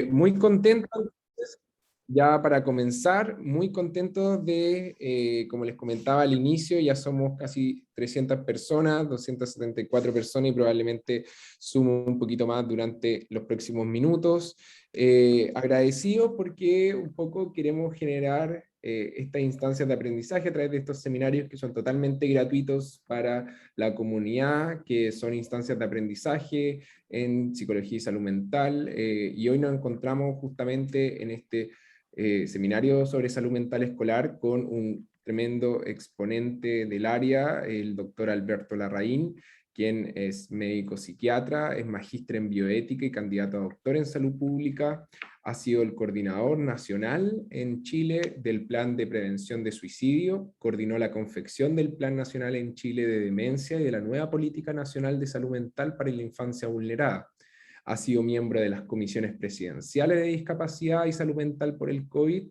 Muy contento, ya para comenzar, muy contento de, como les comentaba al inicio, ya somos casi 300 personas, 274 personas y probablemente sumo un poquito más durante los próximos minutos. Agradecido porque un poco queremos generar estas instancias de aprendizaje a través de estos seminarios que son totalmente gratuitos para la comunidad, que son instancias de aprendizaje en psicología y salud mental, y hoy nos encontramos justamente en este seminario sobre salud mental escolar con un tremendo exponente del área, el doctor Alberto Larraín, quien es médico psiquiatra, es magíster en bioética y candidato a doctor en salud pública, ha sido el coordinador nacional en Chile del Plan de Prevención de Suicidio, coordinó la confección del Plan Nacional en Chile de Demencia y de la nueva Política Nacional de Salud Mental para la Infancia Vulnerada. Ha sido miembro de las comisiones presidenciales de discapacidad y salud mental por el COVID,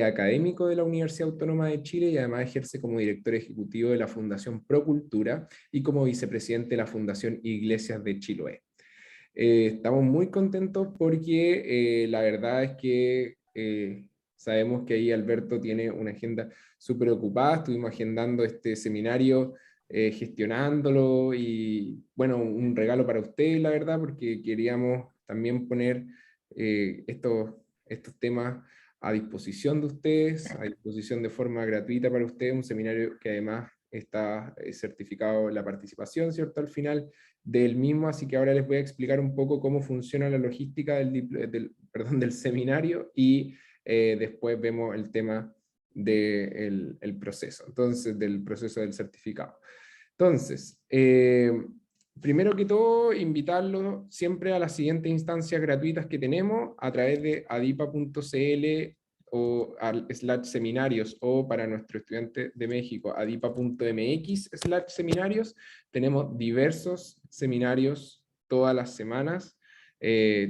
académico de la Universidad Autónoma de Chile y además ejerce como director ejecutivo de la Fundación Procultura y como vicepresidente de la Fundación Iglesias de Chiloé. Estamos muy contentos porque la verdad es que sabemos que ahí Alberto tiene una agenda súper ocupada, estuvimos agendando este seminario, gestionándolo y bueno, un regalo para ustedes, la verdad, porque queríamos también poner estos temas a disposición de ustedes, a disposición de forma gratuita para ustedes, un seminario que además está certificado la participación, ¿cierto? Al final del mismo, así que ahora les voy a explicar un poco cómo funciona la logística del seminario y después vemos el tema del proceso, entonces del proceso del certificado. Entonces, primero que todo, invitarlos siempre a las siguientes instancias gratuitas que tenemos a través de adipa.cl o /seminarios, o para nuestro estudiante de México, adipa.mx/seminarios. Tenemos diversos seminarios todas las semanas,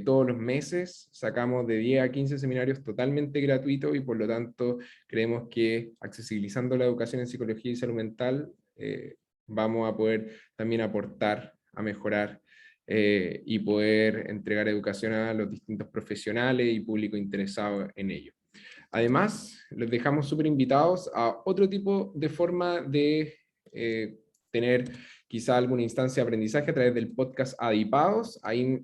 todos los meses, sacamos de 10 a 15 seminarios totalmente gratuitos y por lo tanto creemos que accesibilizando la educación en psicología y salud mental, vamos a poder también aportar a mejorar y poder entregar educación a los distintos profesionales y público interesado en ello. Además, los dejamos súper invitados a otro tipo de forma de tener quizá alguna instancia de aprendizaje a través del podcast Adipados. Ahí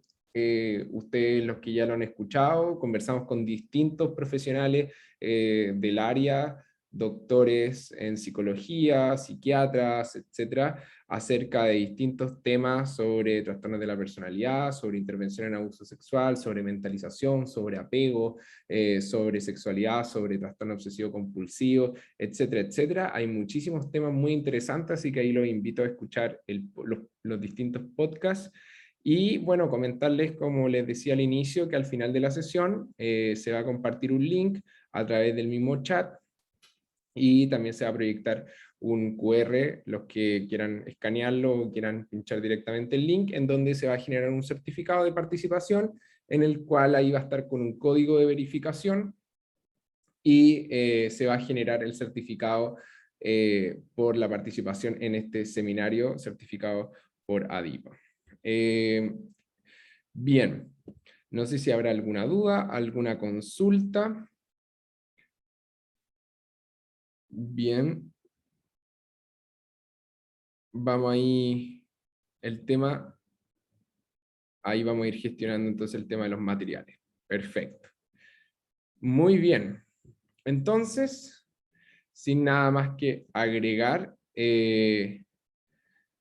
ustedes, los que ya lo han escuchado, conversamos con distintos profesionales del área, doctores en psicología, psiquiatras, etcétera, acerca de distintos temas sobre trastornos de la personalidad, sobre intervención en abuso sexual, sobre mentalización, sobre apego, sobre sexualidad, sobre trastorno obsesivo compulsivo, etcétera, etcétera. Hay muchísimos temas muy interesantes, así que ahí los invito a escuchar los distintos podcasts. Y bueno, comentarles, como les decía al inicio, que al final de la sesión se va a compartir un link a través del mismo chat y también se va a proyectar un QR, los que quieran escanearlo o quieran pinchar directamente el link, en donde se va a generar un certificado de participación, en el cual ahí va a estar con un código de verificación y se va a generar el certificado por la participación en este seminario, certificado por ADIPA. Bien, no sé si habrá alguna duda, alguna consulta. Bien. Vamos ahí, el tema, ahí vamos a ir gestionando entonces el tema de los materiales. Perfecto. Muy bien. Entonces, sin nada más que agregar,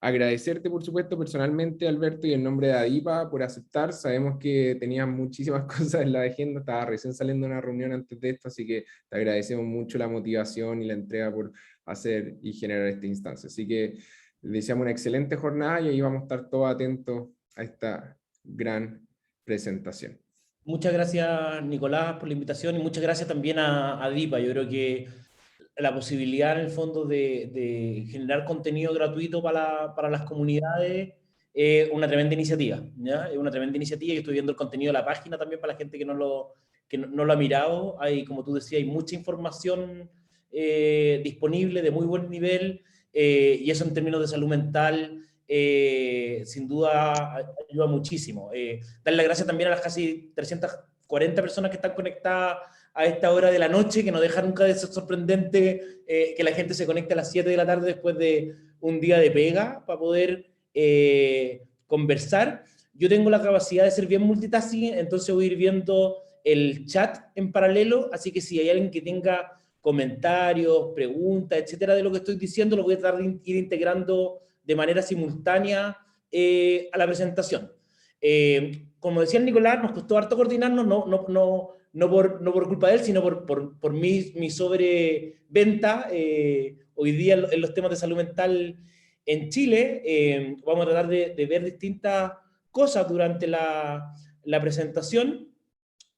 agradecerte, por supuesto, personalmente, Alberto, y en nombre de ADIPA, por aceptar. Sabemos que tenías muchísimas cosas en la agenda, estaba recién saliendo de una reunión antes de esto, así que te agradecemos mucho la motivación y la entrega por hacer y generar esta instancia. Así que les deseamos una excelente jornada y ahí vamos a estar todos atentos a esta gran presentación. Muchas gracias, Nicolás, por la invitación y muchas gracias también a DIPA. Yo creo que la posibilidad en el fondo de generar contenido gratuito para las comunidades es una tremenda iniciativa, ¿ya? Es una tremenda iniciativa. Yo estoy viendo el contenido de la página también para la gente que no lo ha mirado. Hay, como tú decías, hay mucha información disponible de muy buen nivel y eso en términos de salud mental sin duda ayuda muchísimo. Darle las gracias también a las casi 300 40 personas que están conectadas a esta hora de la noche, que no deja nunca de ser sorprendente que la gente se conecte a las 7 de la tarde después de un día de pega para poder conversar. Yo tengo la capacidad de ser bien multitasking, entonces voy a ir viendo el chat en paralelo, así que si hay alguien que tenga comentarios, preguntas, etcétera, de lo que estoy diciendo, lo voy a tratar de ir integrando de manera simultánea a la presentación. Como decía Nicolás, nos costó harto coordinarnos, no por culpa de él, sino por mi sobreventa hoy día en los temas de salud mental en Chile. Vamos a tratar de ver distintas cosas durante la presentación.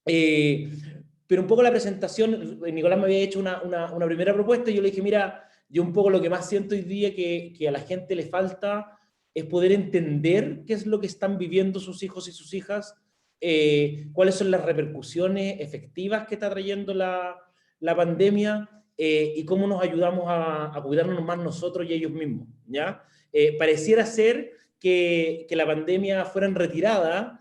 Pero un poco la presentación, Nicolás me había hecho una primera propuesta y yo le dije, mira, yo un poco lo que más siento hoy día que a la gente le falta es poder entender qué es lo que están viviendo sus hijos y sus hijas, cuáles son las repercusiones efectivas que está trayendo la pandemia y cómo nos ayudamos a cuidarnos más nosotros y ellos mismos, ¿ya? Pareciera ser que la pandemia fuera en retirada,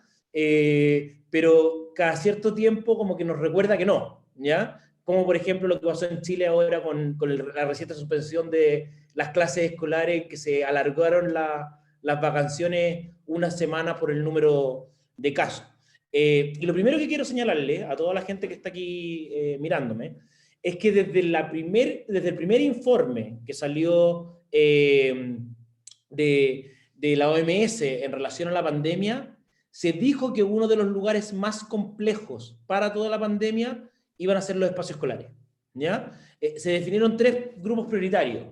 pero cada cierto tiempo como que nos recuerda que no, ¿ya? Como por ejemplo lo que pasó en Chile ahora con la reciente suspensión de las clases escolares, que se alargaron las vacaciones una semana por el número de casos. Y lo primero que quiero señalarle a toda la gente que está aquí mirándome, es que desde el primer informe que salió de la OMS en relación a la pandemia, se dijo que uno de los lugares más complejos para toda la pandemia iban a ser los espacios escolares, ¿ya? Se definieron 3 grupos prioritarios.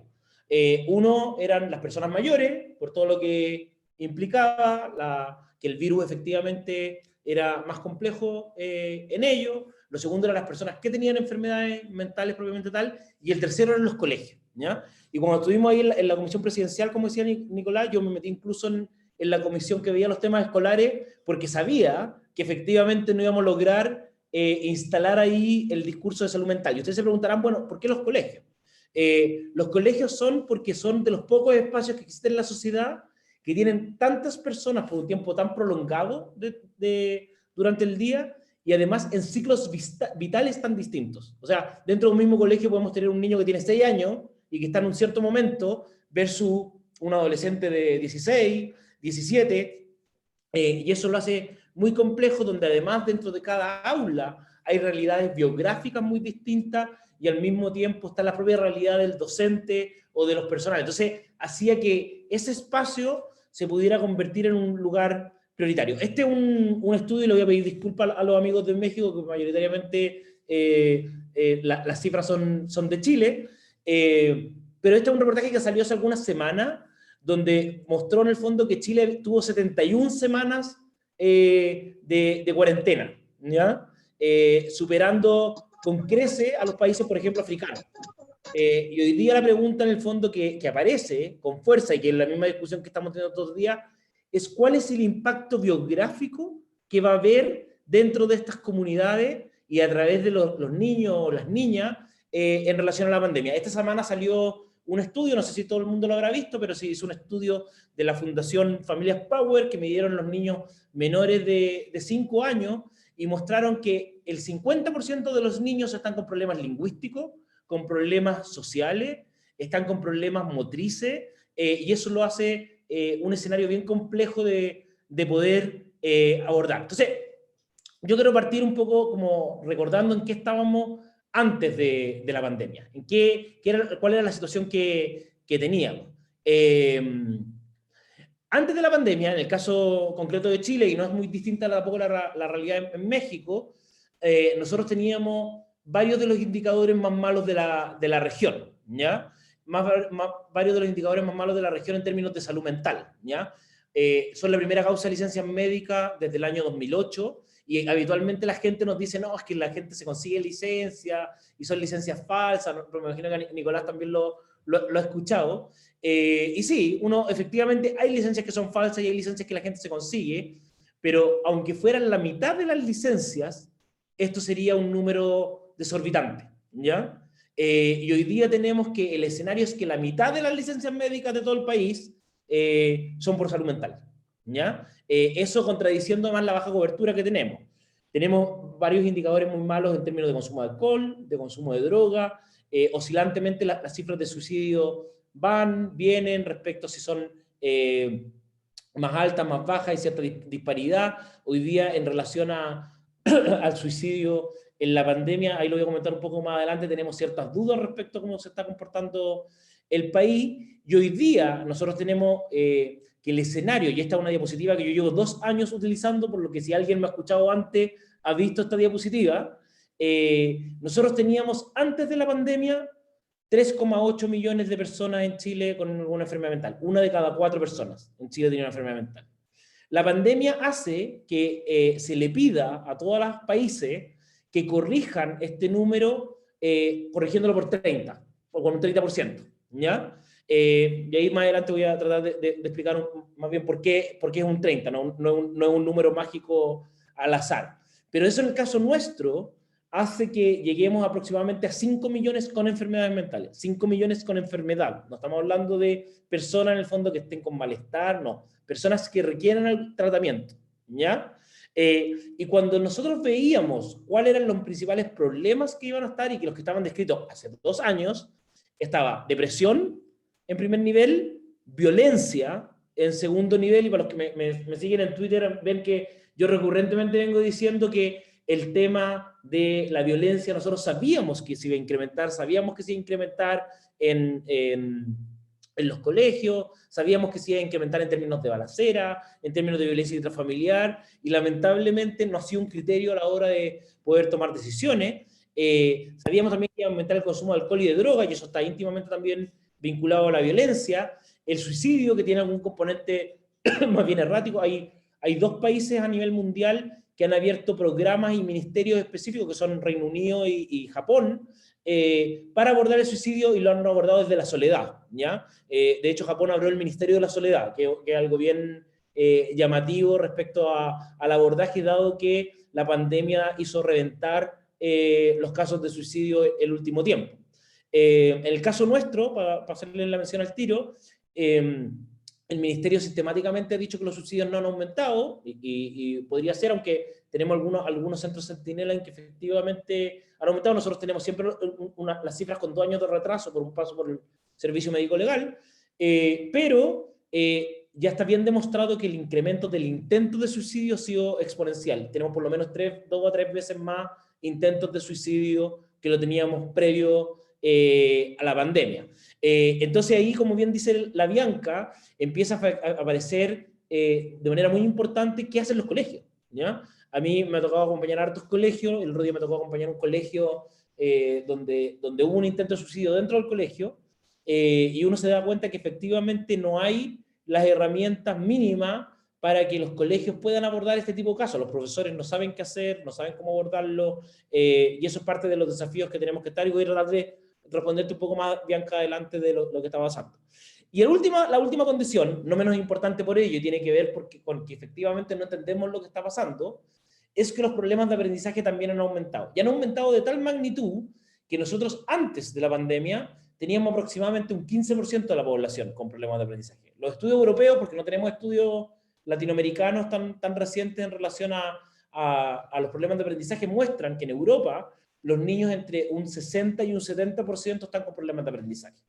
Uno eran las personas mayores, por todo lo que implicaba que el virus efectivamente era más complejo en ello. Lo segundo eran las personas que tenían enfermedades mentales propiamente tal, y el tercero eran los colegios, ¿ya? Y cuando estuvimos ahí en la comisión presidencial, como decía Nicolás, yo me metí incluso en la comisión que veía los temas escolares, porque sabía que efectivamente no íbamos a lograr instalar ahí el discurso de salud mental. Y ustedes se preguntarán, bueno, ¿por qué los colegios? Los colegios porque son de los pocos espacios que existen en la sociedad que tienen tantas personas por un tiempo tan prolongado durante el día, y además en ciclos vitales tan distintos. O sea, dentro de un mismo colegio podemos tener un niño que tiene 6 años y que está en un cierto momento versus un adolescente de 16, 17, y eso lo hace muy complejo, donde además dentro de cada aula hay realidades biográficas muy distintas y al mismo tiempo está la propia realidad del docente o de los personales. Entonces, hacía que ese espacio se pudiera convertir en un lugar prioritario. Este es un estudio, y le voy a pedir disculpas a los amigos de México, que mayoritariamente las cifras son de Chile, pero este es un reportaje que salió hace algunas semanas, donde mostró en el fondo que Chile tuvo 71 semanas de cuarentena, ¿ya? Superando con crece a los países, por ejemplo, africanos. Y hoy día la pregunta en el fondo que aparece con fuerza, y que es la misma discusión que estamos teniendo todos los días, es cuál es el impacto biográfico que va a haber dentro de estas comunidades y a través de los niños o las niñas en relación a la pandemia. Esta semana salió un estudio, no sé si todo el mundo lo habrá visto, pero sí hizo un estudio de la Fundación Familias Power, que midieron los niños menores de 5 años y mostraron que el 50% de los niños están con problemas lingüísticos, con problemas sociales, están con problemas motrices, y eso lo hace un escenario bien complejo de poder abordar. Entonces, yo quiero partir un poco como recordando en qué estábamos antes de la pandemia, cuál era la situación que teníamos. Antes de la pandemia, en el caso concreto de Chile, y no es muy distinta tampoco la realidad en México, nosotros teníamos varios de los indicadores más malos de la región, ¿ya? Varios de los indicadores más malos de la región en términos de salud mental, ¿ya? Son la primera causa de licencias médicas desde el año 2008, y habitualmente la gente nos dice, no, es que la gente se consigue licencia y son licencias falsas, ¿no? Pero me imagino que Nicolás también lo ha escuchado. Y sí, efectivamente hay licencias que son falsas y hay licencias que la gente se consigue, pero aunque fueran la mitad de las licencias, esto sería un número desorbitante, ¿ya? Y hoy día tenemos que el escenario es que la mitad de las licencias médicas de todo el país son por salud mental, ¿ya? Eso contradiciendo más la baja cobertura que tenemos. Tenemos varios indicadores muy malos en términos de consumo de alcohol, de consumo de droga, oscilantemente las cifras de suicidio van, vienen respecto a si son más altas, más bajas, hay cierta disparidad. Hoy día en relación al suicidio en la pandemia, ahí lo voy a comentar un poco más adelante, tenemos ciertas dudas respecto a cómo se está comportando el país, y hoy día nosotros tenemos que el escenario, y esta es una diapositiva que yo llevo 2 años utilizando, por lo que si alguien me ha escuchado antes, ha visto esta diapositiva, nosotros teníamos antes de la pandemia 3,8 millones de personas en Chile con alguna enfermedad mental. Una de cada 4 personas en Chile tiene una enfermedad mental. La pandemia hace que se le pida a todos los países que corrijan este número, corrigiéndolo por 30, o con un 30%, ¿ya? Y ahí más adelante voy a tratar de explicar más bien por qué es un 30, no es un número mágico al azar. Pero eso en el caso nuestro hace que lleguemos aproximadamente a 5 millones con enfermedades mentales, 5 millones con enfermedad. No estamos hablando de personas en el fondo que estén con malestar, no, personas que requieren el tratamiento, ¿ya? Y cuando nosotros veíamos cuáles eran los principales problemas que iban a estar y que los que estaban descritos hace 2 años, estaba depresión en primer nivel, violencia en segundo nivel, y para los que me siguen en Twitter ven que yo recurrentemente vengo diciendo que el tema de la violencia nosotros sabíamos que se iba a incrementar, en los colegios, sabíamos que se iba a incrementar en términos de balacera, en términos de violencia intrafamiliar, y lamentablemente no ha sido un criterio a la hora de poder tomar decisiones. Sabíamos también que iba a aumentar el consumo de alcohol y de droga, y eso está íntimamente también vinculado a la violencia. El suicidio, que tiene algún componente más bien errático. Hay 2 países a nivel mundial que han abierto programas y ministerios específicos, que son Reino Unido y Japón, para abordar el suicidio, y lo han abordado desde la soledad, ¿ya? De hecho, Japón abrió el Ministerio de la Soledad, que es algo bien llamativo respecto al abordaje, dado que la pandemia hizo reventar los casos de suicidio el último tiempo. En el caso nuestro, para hacerle la mención al tiro, el Ministerio sistemáticamente ha dicho que los subsidios no han aumentado, y podría ser, aunque tenemos algunos centros centinela en que efectivamente han aumentado. Nosotros tenemos siempre las cifras con 2 años de retraso por un paso por el servicio médico legal, pero ya está bien demostrado que el incremento del intento de suicidio ha sido exponencial. Tenemos por lo menos 2 a 3 veces más intentos de suicidio que lo teníamos previo a la pandemia. Entonces ahí, como bien dice la Bianca, empieza a aparecer de manera muy importante qué hacen los colegios, ¿ya? A mí me ha tocado acompañar a hartos colegios. El otro día me tocó acompañar un colegio donde hubo un intento de suicidio dentro del colegio, y uno se da cuenta que efectivamente no hay las herramientas mínimas para que los colegios puedan abordar este tipo de casos. Los profesores no saben qué hacer, no saben cómo abordarlo, y eso es parte de los desafíos que tenemos que estar, y voy a tratar de responderte un poco más, Bianca, adelante de lo que está pasando. Y la última condición, no menos importante por ello, y tiene que ver con que efectivamente no entendemos lo que está pasando, es que los problemas de aprendizaje también han aumentado. Y han aumentado de tal magnitud que nosotros antes de la pandemia teníamos aproximadamente un 15% de la población con problemas de aprendizaje. Los estudios europeos, porque no tenemos estudios latinoamericanos tan recientes en relación a los problemas de aprendizaje, muestran que en Europa los niños entre un 60 y un 70% están con problemas de aprendizaje.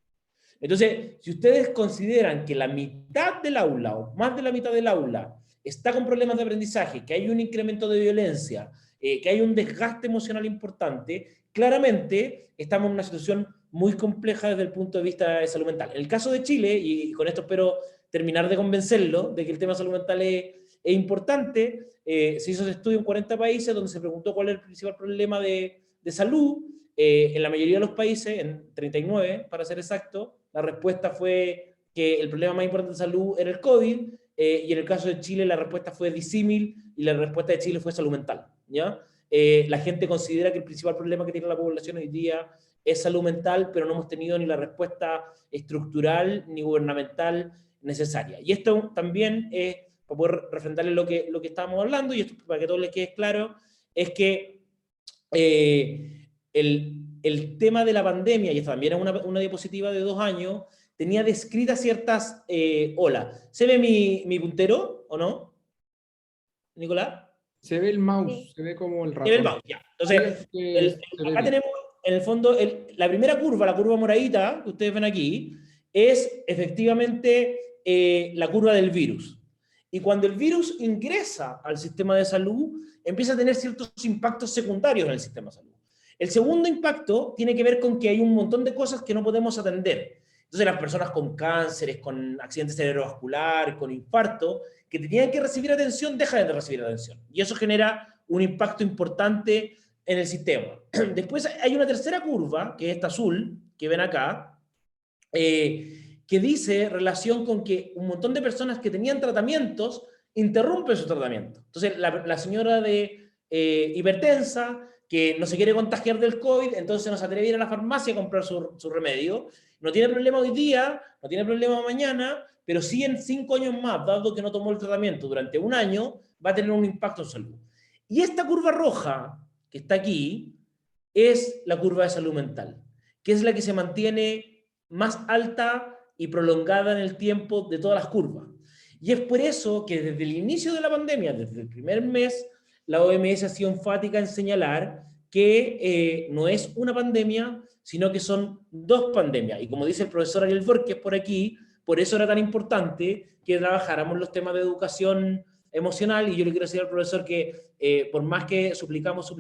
Entonces, si ustedes consideran que la mitad del aula, o más de la mitad del aula, está con problemas de aprendizaje, que hay un incremento de violencia, que hay un desgaste emocional importante, claramente estamos en una situación muy compleja desde el punto de vista de salud mental. En el caso de Chile, y con esto espero terminar de convencerlo de que el tema de salud mental es importante, se hizo ese estudio en 40 países donde se preguntó cuál es el principal problema de salud. En la mayoría de los países, en 39 para ser exacto, la respuesta fue que el problema más importante de salud era el COVID, y en el caso de Chile la respuesta fue disímil, y la respuesta de Chile fue salud mental, ¿ya? La gente considera que el principal problema que tiene la población hoy día es salud mental, pero no hemos tenido ni la respuesta estructural ni gubernamental necesaria. Y esto también es, para poder refrendarle lo que estábamos hablando, y esto para que a todos les quede claro, es que el tema de la pandemia, y esta también es una diapositiva de 2 años, tenía descritas ciertas olas. ¿Se ve mi puntero o no, Nicolás? Se ve el mouse, Sí. se ve como el Se ve el ratón. mouse, ya. Entonces, Se ve acá bien. tenemos, en el fondo, la primera curva, la curva moradita, que ustedes ven aquí, es efectivamente la curva del virus. Y cuando el virus ingresa al sistema de salud, empieza a tener ciertos impactos secundarios en el sistema de salud. El segundo impacto tiene que ver con que hay un montón de cosas que no podemos atender. Entonces, las personas con cánceres, con accidentes cerebrovasculares, con infarto, que tenían que recibir atención, dejan de recibir atención. Y eso genera un impacto importante en el sistema. Después hay una tercera curva, que es esta azul, que ven acá, que dice relación con que un montón de personas que tenían tratamientos interrumpen su tratamiento. Entonces, la señora de hipertensa, que no se quiere contagiar del COVID, entonces no se atreve a ir a la farmacia a comprar su remedio. No tiene problema hoy día, no tiene problema mañana, pero sí en 5 años más, dado que no tomó el tratamiento durante un año, va a tener un impacto en salud. Y esta curva roja, que está aquí, es la curva de salud mental, que es la que se mantiene más alta y prolongada en el tiempo de todas las curvas. Y es por eso que desde el inicio de la pandemia, desde el primer mes, la OMS ha sido enfática en señalar que no es una pandemia, sino que son 2 pandemias. Y como dice el profesor Ariel Borges por aquí, por eso era tan importante que trabajáramos los temas de educación emocional. Y yo le quiero decir al profesor que por más que suplicamos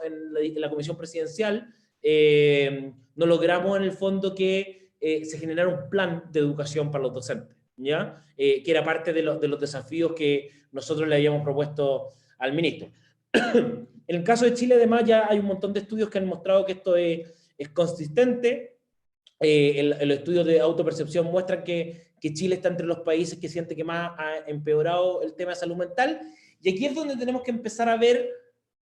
en la comisión presidencial, no logramos en el fondo que se generara un plan de educación para los docentes, ¿ya? Que era parte de los desafíos que nosotros le habíamos propuesto al ministro. En el caso de Chile, además, ya hay un montón de estudios que han mostrado que esto es consistente. Los estudios de autopercepción muestran que Chile está entre los países que siente que más ha empeorado el tema de salud mental. Y aquí es donde tenemos que empezar a ver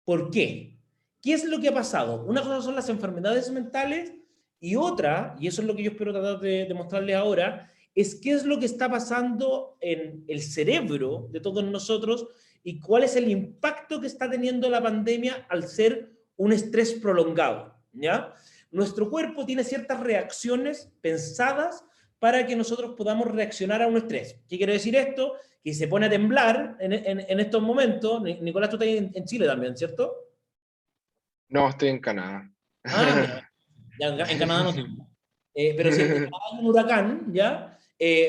por qué. ¿Qué es lo que ha pasado? Una cosa son las enfermedades mentales y otra, y eso es lo que yo espero tratar de mostrarles ahora, es qué es lo que está pasando en el cerebro de todos nosotros y cuál es el impacto que está teniendo la pandemia al ser un estrés prolongado, ¿ya? Nuestro cuerpo tiene ciertas reacciones pensadas para que nosotros podamos reaccionar a un estrés. ¿Qué quiere decir esto? Que se pone a temblar en estos momentos. Nicolás, tú estás en Chile también, ¿cierto? No, estoy en Canadá. Ah, mira, ya en Canadá no tiembla. Pero si en Canadá hay un huracán, ¿ya?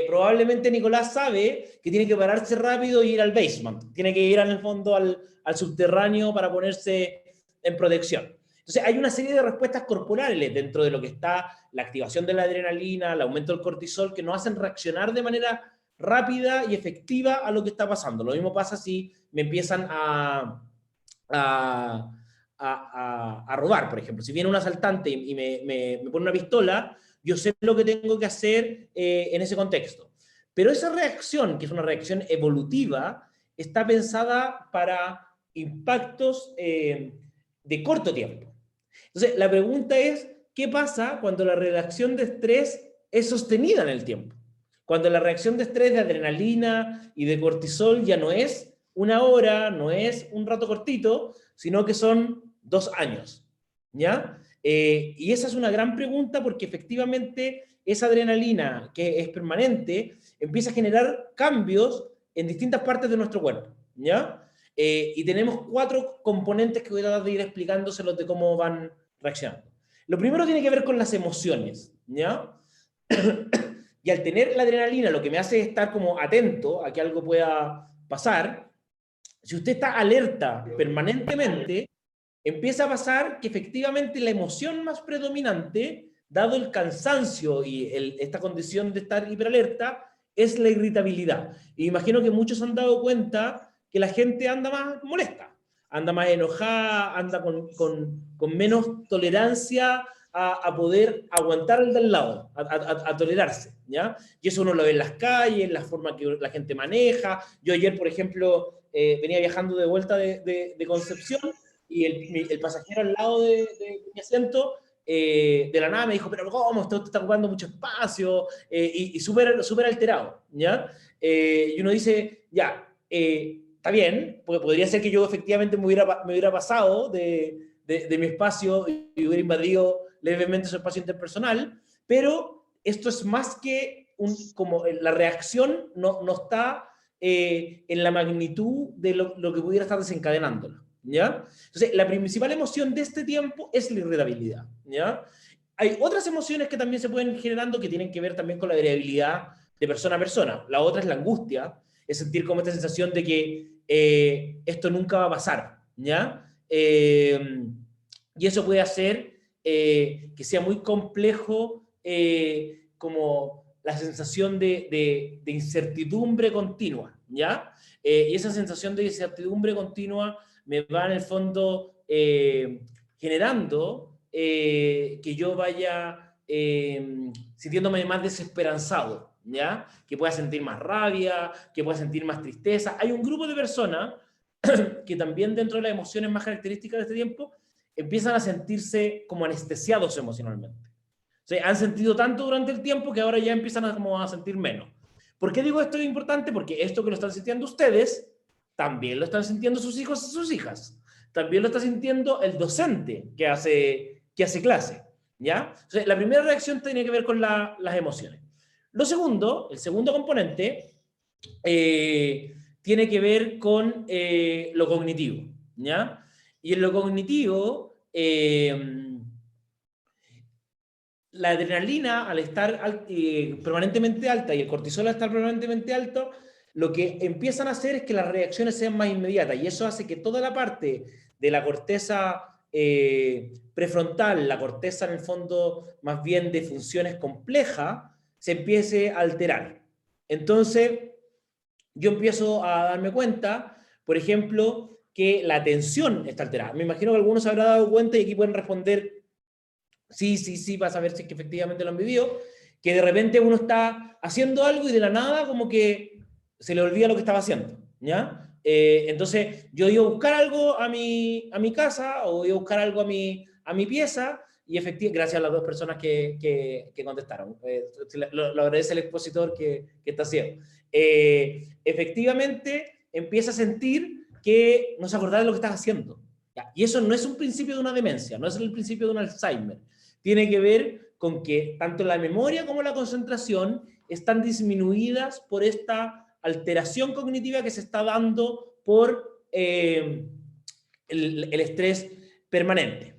Probablemente Nicolás sabe que tiene que pararse rápido y ir al basement. Tiene que ir en el fondo al subterráneo para ponerse en protección. Entonces hay una serie de respuestas corporales dentro de lo que está la activación de la adrenalina, el aumento del cortisol, que nos hacen reaccionar de manera rápida y efectiva a lo que está pasando. Lo mismo pasa si me empiezan a robar, por ejemplo. Si viene un asaltante y me pone una pistola, yo sé lo que tengo que hacer en ese contexto. Pero esa reacción, que es una reacción evolutiva, está pensada para impactos de corto tiempo. Entonces, la pregunta es, ¿qué pasa cuando la reacción de estrés es sostenida en el tiempo? Cuando la reacción de estrés de adrenalina y de cortisol ya no es una hora, no es un rato cortito, sino que son 2 años, ¿ya? Y esa es una gran pregunta porque efectivamente esa adrenalina que es permanente empieza a generar cambios en distintas partes de nuestro cuerpo, ¿ya? Y tenemos 4 componentes que voy a tratar de ir explicándoselos de cómo van reaccionando. Lo primero tiene que ver con las emociones, ¿ya? Y al tener la adrenalina, lo que me hace es estar como atento a que algo pueda pasar. Si usted está alerta permanentemente, empieza a pasar que efectivamente la emoción más predominante, dado el cansancio y esta condición de estar hiperalerta, es la irritabilidad. Y imagino que muchos han dado cuenta que la gente anda más molesta, anda más enojada, anda con menos tolerancia a poder aguantar el del lado, a tolerarse, ¿ya? Y eso uno lo ve en las calles, la forma que la gente maneja. Yo ayer, por ejemplo, venía viajando de vuelta de Concepción y el pasajero al lado de mi asiento, de la nada me dijo, pero ¿cómo? Usted está ocupando mucho espacio, y súper alterado, ¿ya? Y uno dice, ya, está bien, porque podría ser que yo efectivamente me hubiera pasado de mi espacio y hubiera invadido levemente su espacio interpersonal, pero esto es más que como la reacción no está en la magnitud de lo que pudiera estar desencadenándolo, ¿ya? Entonces, la principal emoción de este tiempo es la irritabilidad, ¿ya? Hay otras emociones que también se pueden ir generando que tienen que ver también con la variabilidad de persona a persona. La otra es la angustia, es sentir como esta sensación de que esto nunca va a pasar, ¿ya? Y eso puede hacer que sea muy complejo, como la sensación de incertidumbre continua, ¿ya? Y esa sensación de incertidumbre continua me va en el fondo generando que yo vaya sintiéndome más desesperanzado, ¿ya? Que pueda sentir más rabia, que pueda sentir más tristeza. Hay un grupo de personas que también dentro de las emociones más características de este tiempo empiezan a sentirse como anestesiados emocionalmente. O sea, han sentido tanto durante el tiempo que ahora ya empiezan a sentir menos. ¿Por qué digo esto es importante? Porque esto que lo están sintiendo ustedes, también lo están sintiendo sus hijos y sus hijas. También lo está sintiendo el docente que hace clase, ¿ya? Entonces, la primera reacción tiene que ver con las emociones. Lo segundo, el segundo componente, tiene que ver con lo cognitivo, ¿ya? Y en lo cognitivo, la adrenalina al estar permanentemente alta y el cortisol al estar permanentemente alto, lo que empiezan a hacer es que las reacciones sean más inmediatas y eso hace que toda la parte de la corteza prefrontal, la corteza en el fondo más bien de funciones complejas, se empiece a alterar. Entonces, yo empiezo a darme cuenta, por ejemplo, que la atención está alterada. Me imagino que algunos se habrán dado cuenta y aquí pueden responder sí, sí, sí, para saber si es que efectivamente lo han vivido, que de repente uno está haciendo algo y de la nada como que se le olvida lo que estaba haciendo, ¿ya? Entonces yo iba a buscar algo a mi casa o iba a buscar algo a mi pieza y efectivamente, gracias a las dos personas que contestaron, lo agradece el expositor que está haciendo. Efectivamente empieza a sentir que no se acordaba de lo que estaba haciendo. ¿Ya? Y eso no es un principio de una demencia, no es el principio de un Alzheimer. Tiene que ver con que tanto la memoria como la concentración están disminuidas por esta alteración cognitiva que se está dando por el estrés permanente.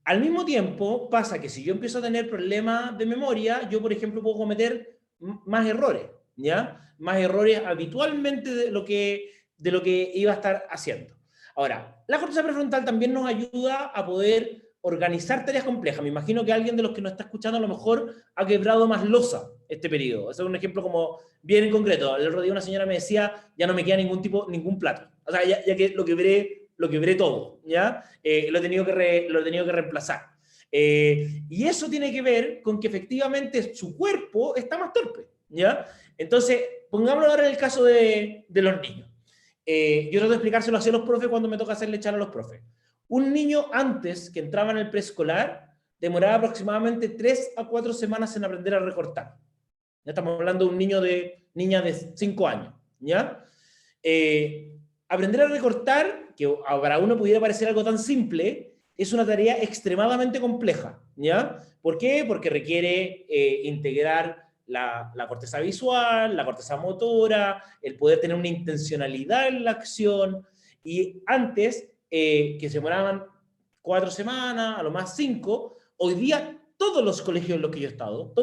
Al mismo tiempo, pasa que si yo empiezo a tener problemas de memoria, yo, por ejemplo, puedo cometer más errores, ¿ya? Más errores habitualmente de lo que iba a estar haciendo. Ahora, la corteza prefrontal también nos ayuda a poder organizar tareas complejas. Me imagino que alguien de los que nos está escuchando a lo mejor ha quebrado más losa este periodo. Ese es un ejemplo como bien en concreto. El otro día una señora me decía, ya no me queda ningún plato. O sea, ya que lo quebré todo, ¿ya? Lo he tenido que reemplazar. Y eso tiene que ver con que efectivamente su cuerpo está más torpe, ¿ya? Entonces, pongámoslo ahora en el caso de los niños. Yo trato de explicárselo así a los profes cuando me toca hacerle echar a los profes. Un niño antes que entraba en el preescolar demoraba aproximadamente 3 a 4 semanas en aprender a recortar. Ya estamos hablando de un niña de 5 años, ¿ya? Aprender a recortar, que para uno pudiera parecer algo tan simple, es una tarea extremadamente compleja, ¿ya? ¿Por qué? Porque requiere integrar la corteza visual, la corteza motora, el poder tener una intencionalidad en la acción, y antes, que se demoraban 4 semanas, a lo más 5, hoy día todos los colegios en los que yo he estado,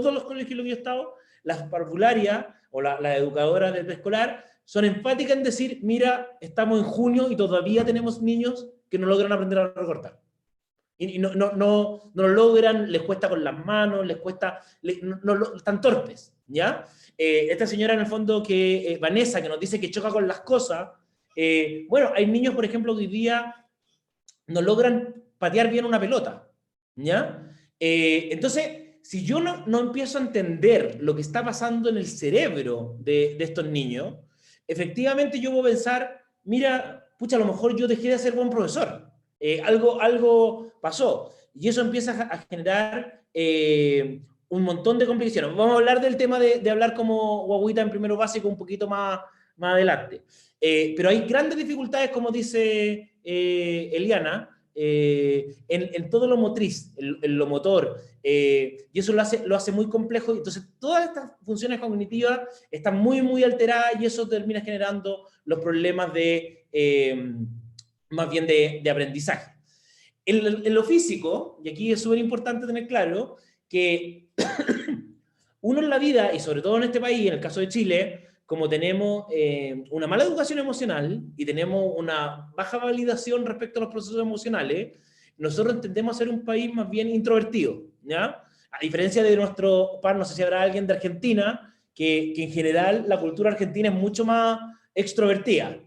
las parvularias o las educadoras del preescolar son enfáticas en decir, mira, estamos en junio y todavía tenemos niños que no logran aprender a recortar. Y no lo logran, les cuesta con las manos, les cuesta, están torpes, ¿ya? Esta señora en el fondo, Vanessa, que nos dice que choca con las cosas, bueno, hay niños, por ejemplo, que hoy día no logran patear bien una pelota, ¿ya? Entonces, si yo no empiezo a entender lo que está pasando en el cerebro de estos niños, efectivamente yo voy a pensar, mira, pucha, a lo mejor yo dejé de ser buen profesor, algo pasó, y eso empieza a generar un montón de complicaciones. Vamos a hablar del tema de hablar como guaguita en primero básico un poquito más adelante. Pero hay grandes dificultades, como dice Eliana, en todo lo motriz, en lo motor, y eso lo hace muy complejo. Entonces, todas estas funciones cognitivas están muy, muy alteradas y eso termina generando los problemas más bien de aprendizaje. En lo físico, y aquí es súper importante tener claro que uno en la vida, y sobre todo en este país, en el caso de Chile, como tenemos una mala educación emocional y tenemos una baja validación respecto a los procesos emocionales, nosotros tendemos a ser un país más bien introvertido, ¿ya? A diferencia de nuestro par, no sé si habrá alguien de Argentina, que en general la cultura argentina es mucho más extrovertida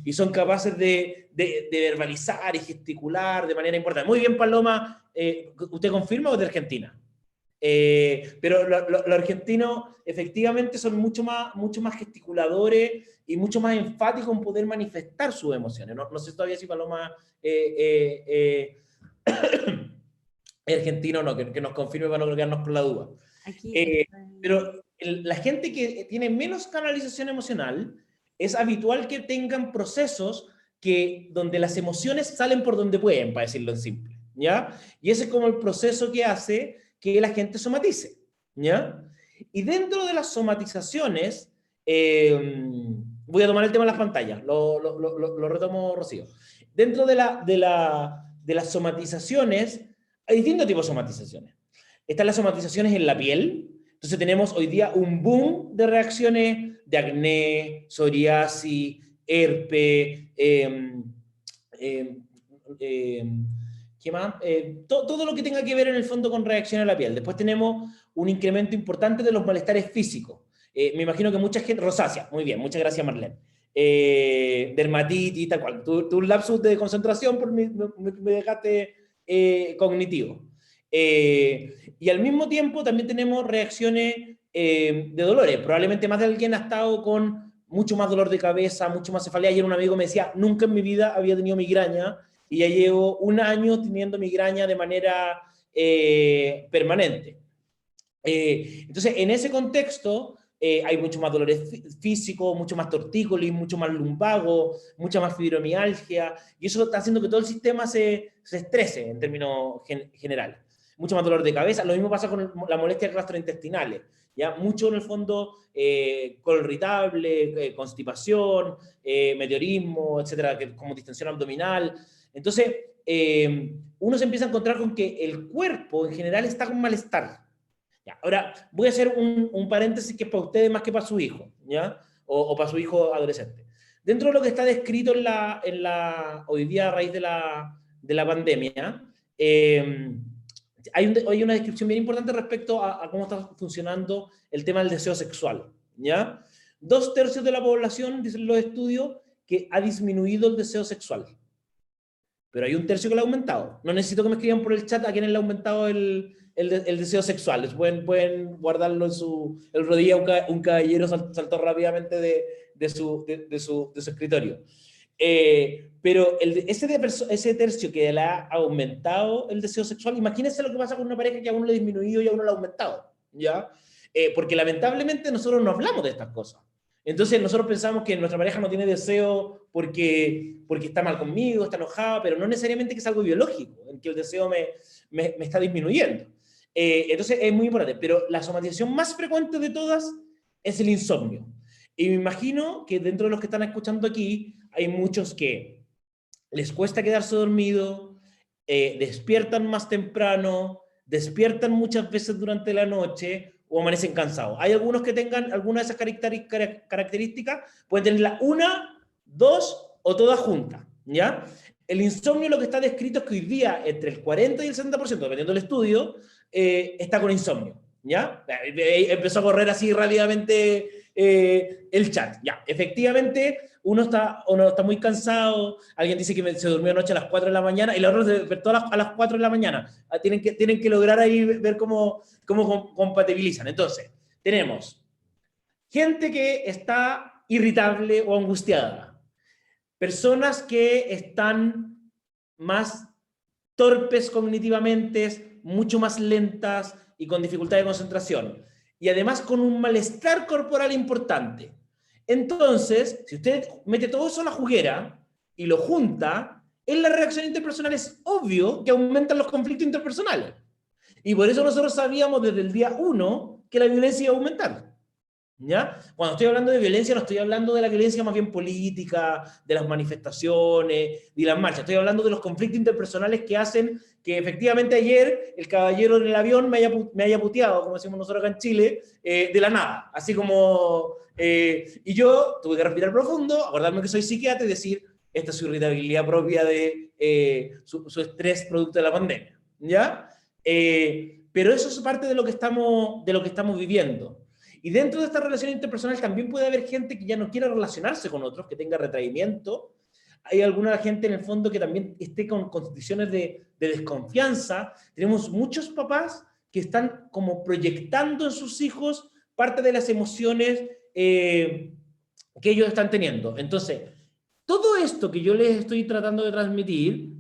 y son capaces de verbalizar y gesticular de manera importante. Muy bien, Paloma, ¿usted confirma o es de Argentina? Pero los argentinos efectivamente son mucho más gesticuladores y mucho más enfáticos en poder manifestar sus emociones. No sé todavía si Paloma es argentino o no, que nos confirme para no quedarnos con la duda. Pero la gente que tiene menos canalización emocional, es habitual que tengan procesos donde las emociones salen por donde pueden, para decirlo en simple, ¿ya? Y ese es como el proceso que hace que la gente somatice, ¿ya? Y dentro de las somatizaciones, voy a tomar el tema de las pantallas, lo retomo, Rocío. Dentro de las somatizaciones, hay distintos tipos de somatizaciones. Están las somatizaciones en la piel. Entonces tenemos hoy día un boom de reacciones de acné, psoriasis, herpes, ¿qué más? Todo lo que tenga que ver en el fondo con reacción a la piel. Después tenemos un incremento importante de los malestares físicos. Me imagino que mucha gente, rosácea, muy bien, muchas gracias Marlene. Dermatitis, tal cual. Tu lapsus de concentración me dejaste cognitivo. Y al mismo tiempo también tenemos reacciones de dolores. Probablemente más de alguien ha estado con mucho más dolor de cabeza, mucho más cefalea. Ayer un amigo me decía, nunca en mi vida había tenido migraña y ya llevo un año teniendo migraña de manera permanente. Entonces, en ese contexto, hay mucho más dolores físicos, mucho más tortícolis, mucho más lumbago, mucha más fibromialgia, y eso está haciendo que todo el sistema se estrese en términos generales. Mucho más dolor de cabeza. Lo mismo pasa con las molestias gastrointestinales. ¿Ya? Mucho en el fondo, colon irritable, constipación, meteorismo, etcétera, como distensión abdominal. Entonces, uno se empieza a encontrar con que el cuerpo en general está con malestar. ¿Ya? Ahora, voy a hacer un paréntesis que es para ustedes más que para su hijo, ¿ya? O para su hijo adolescente. Dentro de lo que está descrito hoy día a raíz de la pandemia, hay una descripción bien importante respecto a cómo está funcionando el tema del deseo sexual, ¿ya? 2/3 de la población, dicen los estudios, que ha disminuido el deseo sexual. Pero hay 1/3 que lo ha aumentado. No necesito que me escriban por el chat a quienes le ha aumentado el deseo sexual. Pueden guardarlo en su... El otro día un caballero saltó rápidamente de su escritorio. Pero ese tercio que le ha aumentado el deseo sexual, imagínense lo que pasa con una pareja que a uno le ha disminuido y a uno le ha aumentado, ¿ya? Porque lamentablemente nosotros no hablamos de estas cosas. Entonces nosotros pensamos que nuestra pareja no tiene deseo porque está mal conmigo, está enojada, pero no necesariamente que es algo biológico, en que el deseo me está disminuyendo. Entonces es muy importante, pero la somatización más frecuente de todas es el insomnio. Y me imagino que dentro de los que están escuchando aquí, hay muchos que les cuesta quedarse dormido, despiertan más temprano, despiertan muchas veces durante la noche o amanecen cansados. Hay algunos que tengan alguna de esas características, pueden tenerla una, dos o todas juntas, ¿ya? El insomnio lo que está descrito es que hoy día entre el 40 y el 60%, dependiendo del estudio, está con insomnio, ¿ya? Empezó a correr así rápidamente el chat, ya, efectivamente uno está muy cansado, alguien dice que se durmió anoche a las 4 de la mañana y la otra se despertó a las 4 de la mañana. Tienen que lograr ahí ver cómo compatibilizan. Entonces, tenemos gente que está irritable o angustiada, personas que están más torpes cognitivamente, mucho más lentas y con dificultad de concentración, y además con un malestar corporal importante. Entonces, si usted mete todo eso a la juguera y lo junta, en la relación interpersonal es obvio que aumentan los conflictos interpersonales. Y por eso nosotros sabíamos desde el día 1 que la violencia iba a aumentar. ¿Ya? Cuando estoy hablando de violencia, no estoy hablando de la violencia más bien política, de las manifestaciones, de las marchas. Estoy hablando de los conflictos interpersonales que hacen que efectivamente ayer el caballero en el avión me haya puteado, como decimos nosotros acá en Chile, de la nada. Así como... y yo tuve que respirar profundo, acordarme que soy psiquiatra y decir, esta es su irritabilidad propia de su estrés producto de la pandemia. ¿Ya? Pero eso es parte de lo que estamos viviendo. Y dentro de esta relación interpersonal también puede haber gente que ya no quiera relacionarse con otros, que tenga retraimiento. Hay alguna gente en el fondo que también esté con condiciones de desconfianza. Tenemos muchos papás que están como proyectando en sus hijos parte de las emociones que ellos están teniendo. Entonces, todo esto que yo les estoy tratando de transmitir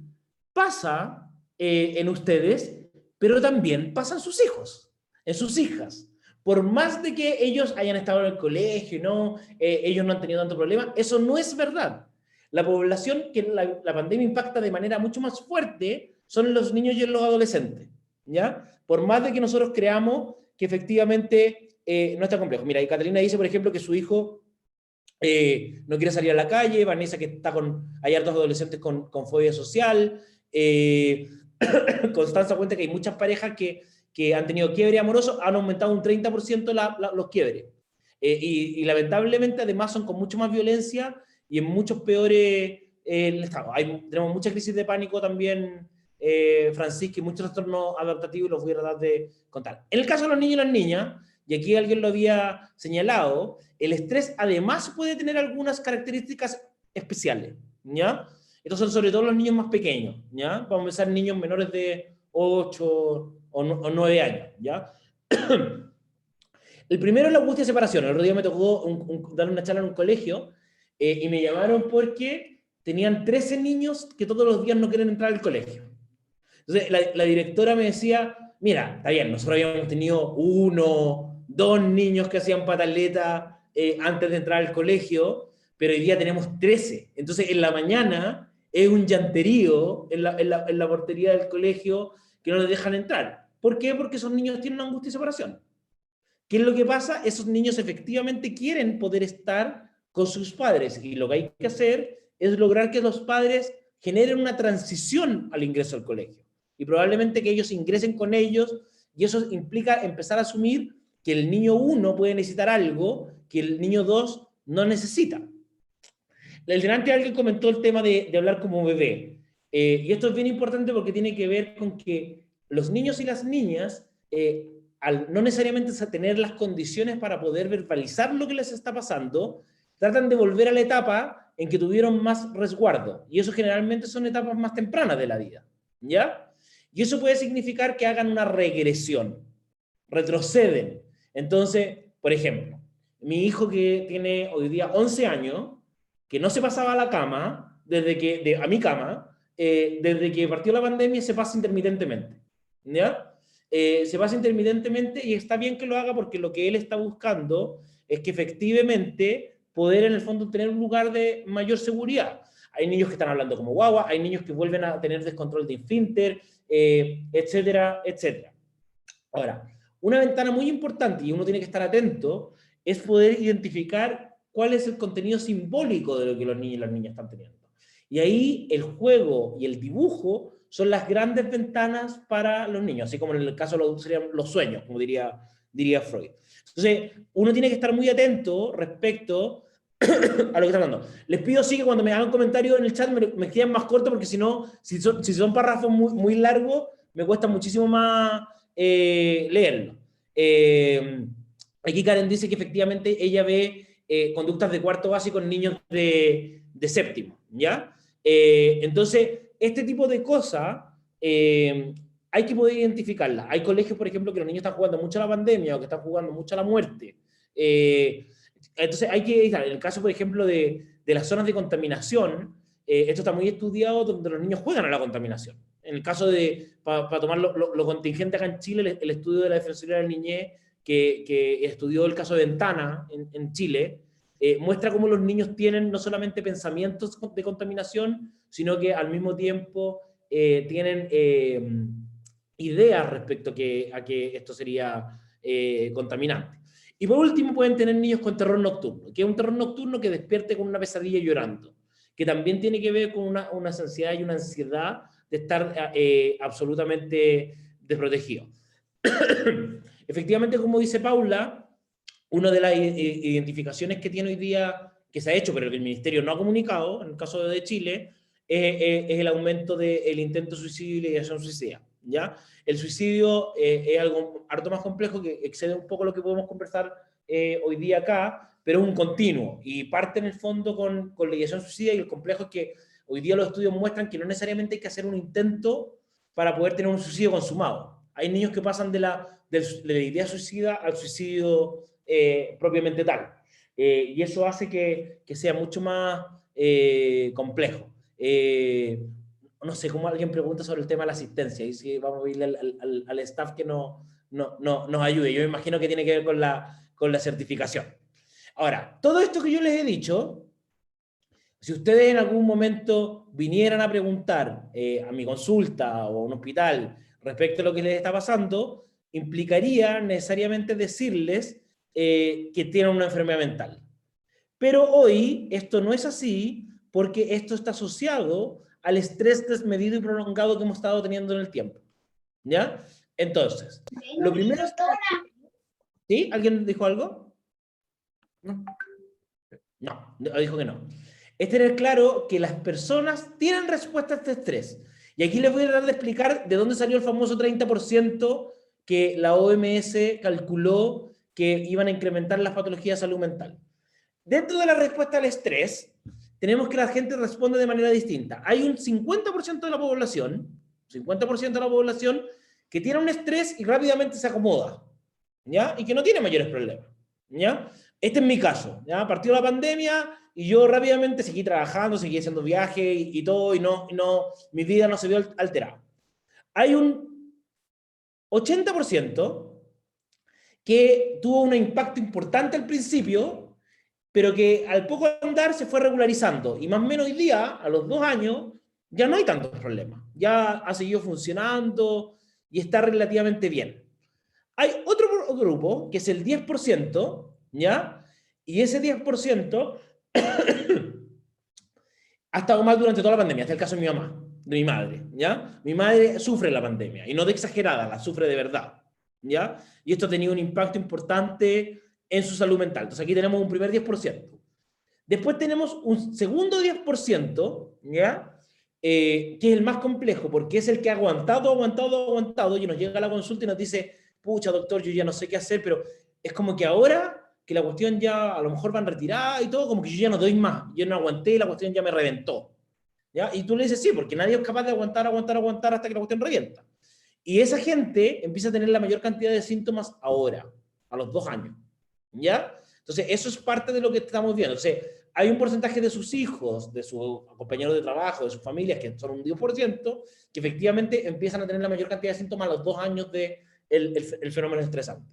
pasa en ustedes, pero también pasa en sus hijos, en sus hijas. Por más de que ellos hayan estado en el colegio, ¿no? Ellos no han tenido tanto problema, eso no es verdad. La población que la pandemia impacta de manera mucho más fuerte son los niños y los adolescentes, ¿ya? Por más de que nosotros creamos que efectivamente no está complejo. Mira, y Catalina dice, por ejemplo, que su hijo no quiere salir a la calle, Vanessa que está hay hartos adolescentes con fobia social, Constanza cuenta que hay muchas parejas que han tenido quiebre amoroso, han aumentado un 30% los quiebres. Y lamentablemente además son con mucho más violencia y en muchos peores estados. Tenemos mucha crisis de pánico también, Francisco, y muchos trastornos adaptativos, y los voy a tratar de contar. En el caso de los niños y las niñas, y aquí alguien lo había señalado, el estrés además puede tener algunas características especiales, ¿ya? Estos son sobre todo los niños más pequeños, ¿ya? Vamos a empezar niños menores de 8 o 9 años, ¿ya? El primero es la angustia de separación. El otro día me tocó dar una charla en un colegio y me llamaron porque tenían 13 niños que todos los días no quieren entrar al colegio. Entonces la directora me decía, mira, está bien, nosotros habíamos tenido 1, 2 niños que hacían pataleta antes de entrar al colegio, pero hoy día tenemos 13. Entonces en la mañana es un llanterío en la portería del colegio que no les dejan entrar. ¿Por qué? Porque esos niños tienen una angustia de separación. ¿Qué es lo que pasa? Esos niños efectivamente quieren poder estar con sus padres y lo que hay que hacer es lograr que los padres generen una transición al ingreso al colegio y probablemente que ellos ingresen con ellos y eso implica empezar a asumir que el niño 1 puede necesitar algo que el niño 2 no necesita. Delante alguien comentó el tema de hablar como bebé y esto es bien importante porque tiene que ver con que los niños y las niñas al no necesariamente tener las condiciones para poder verbalizar lo que les está pasando, tratan de volver a la etapa en que tuvieron más resguardo. Y eso generalmente son etapas más tempranas de la vida, ¿ya? Y eso puede significar que hagan una regresión, retroceden. Entonces, por ejemplo, mi hijo que tiene hoy día 11 años, que no se pasaba a la cama, a mi cama, desde que partió la pandemia se pasa intermitentemente, ¿ya? Se pasa intermitentemente y está bien que lo haga porque lo que él está buscando es que efectivamente poder en el fondo tener un lugar de mayor seguridad. Hay niños que están hablando como guagua, hay niños que vuelven a tener descontrol de esfínter, etcétera, etcétera. Ahora, una ventana muy importante y uno tiene que estar atento es poder identificar cuál es el contenido simbólico de lo que los niños y las niñas están teniendo. Y ahí el juego y el dibujo son las grandes ventanas para los niños, así como en el caso serían los sueños, como diría Freud. Entonces, uno tiene que estar muy atento respecto a lo que está hablando. Les pido sí que cuando me hagan comentarios en el chat me queden más cortos porque si no, si son párrafos muy, muy largos, me cuesta muchísimo más leerlo. Aquí Karen dice que efectivamente ella ve conductas de cuarto básico en niños de séptimo, ¿ya? Entonces, este tipo de cosas hay que poder identificarlas. Hay colegios, por ejemplo, que los niños están jugando mucho a la pandemia o que están jugando mucho a la muerte. Entonces, hay que editar. En el caso, por ejemplo, de las zonas de contaminación, esto está muy estudiado donde los niños juegan a la contaminación. En el caso de, para tomar lo contingente acá en Chile, el estudio de la Defensoría de la Niñez, que estudió el caso de Ventana en Chile, muestra cómo los niños tienen no solamente pensamientos de contaminación, sino que al mismo tiempo tienen ideas respecto a que esto sería contaminante. Y por último pueden tener niños con terror nocturno, que es un terror nocturno que despierte con una pesadilla llorando, que también tiene que ver con una ansiedad y una ansiedad de estar absolutamente desprotegido. Efectivamente, como dice Paula, una de las identificaciones que tiene hoy día, que se ha hecho, pero que el Ministerio no ha comunicado, en el caso de Chile, es el aumento del intento de suicidio y la ideación suicida, ¿ya? El suicidio es algo harto más complejo que excede un poco lo que podemos conversar hoy día acá, pero es un continuo y parte en el fondo con la ideación suicida, y el complejo es que hoy día los estudios muestran que no necesariamente hay que hacer un intento para poder tener un suicidio consumado. Hay niños que pasan de la idea suicida al suicidio propiamente tal. Y eso hace que sea mucho más complejo. No sé, cómo alguien pregunta sobre el tema de la asistencia, y si vamos a pedirle al staff que nos ayude. Yo me imagino que tiene que ver con la certificación. Ahora, todo esto que yo les he dicho, si ustedes en algún momento vinieran a preguntar a mi consulta o a un hospital respecto a lo que les está pasando, implicaría necesariamente decirles que tienen una enfermedad mental. Pero hoy esto no es así, porque esto está asociado al estrés desmedido y prolongado que hemos estado teniendo en el tiempo. ¿Ya? Entonces, lo primero es... ¿Sí? ¿Alguien dijo algo? No, dijo que no. Es tener claro que las personas tienen respuesta a este estrés. Y aquí les voy a tratar de explicar de dónde salió el famoso 30% que la OMS calculó que iban a incrementar las patologías de salud mental. Dentro de la respuesta al estrés, tenemos que la gente responde de manera distinta. Hay un 50% de la población, 50% de la población que tiene un estrés y rápidamente se acomoda, ¿ya? Y que no tiene mayores problemas, ¿ya? Este es mi caso, ¿ya? Partió la pandemia y yo rápidamente seguí trabajando, seguí haciendo viajes y todo, y mi vida no se vio alterada. Hay un 80% que tuvo un impacto importante al principio, pero que al poco andar se fue regularizando. Y más o menos hoy día, a los 2 años, ya no hay tantos problemas. Ya ha seguido funcionando y está relativamente bien. Hay otro grupo, que es el 10%, ¿ya? Y ese 10% ha estado mal durante toda la pandemia. Este es el caso de mi mamá, de mi madre, ¿ya? Mi madre sufre la pandemia, y no de exagerada, la sufre de verdad, ¿ya? Y esto ha tenido un impacto importante en su salud mental. Entonces aquí tenemos un primer 10%. Después tenemos un segundo 10%, ¿ya? Que es el más complejo, porque es el que ha aguantado, y nos llega a la consulta y nos dice, pucha, doctor, yo ya no sé qué hacer, pero es como que ahora que la cuestión ya a lo mejor van retirada y todo, como que yo ya no doy más, yo no aguanté y la cuestión ya me reventó, ¿ya? Y tú le dices, sí, porque nadie es capaz de aguantar hasta que la cuestión revienta. Y esa gente empieza a tener la mayor cantidad de síntomas ahora, a los 2 años, ¿ya? Entonces, eso es parte de lo que estamos viendo. Entonces, hay un porcentaje de sus hijos, de sus compañeros de trabajo, de sus familias, que son un 10%, que efectivamente empiezan a tener la mayor cantidad de síntomas a los 2 años del el fenómeno estresante.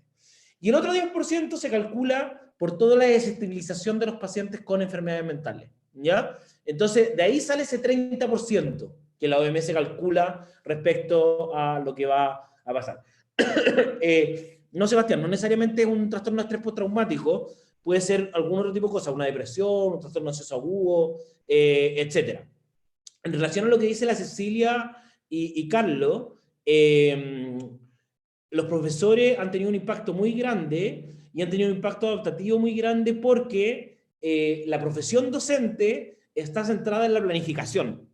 Y el otro 10% se calcula por toda la desestabilización de los pacientes con enfermedades mentales, ¿ya? Entonces, de ahí sale ese 30% que la OMS calcula respecto a lo que va a pasar. No, Sebastián, no necesariamente es un trastorno de estrés postraumático, puede ser algún otro tipo de cosa, una depresión, un trastorno ansioso agudo, etc. En relación a lo que dice la Cecilia y Carlos, los profesores han tenido un impacto muy grande y han tenido un impacto adaptativo muy grande porque la profesión docente está centrada en la planificación,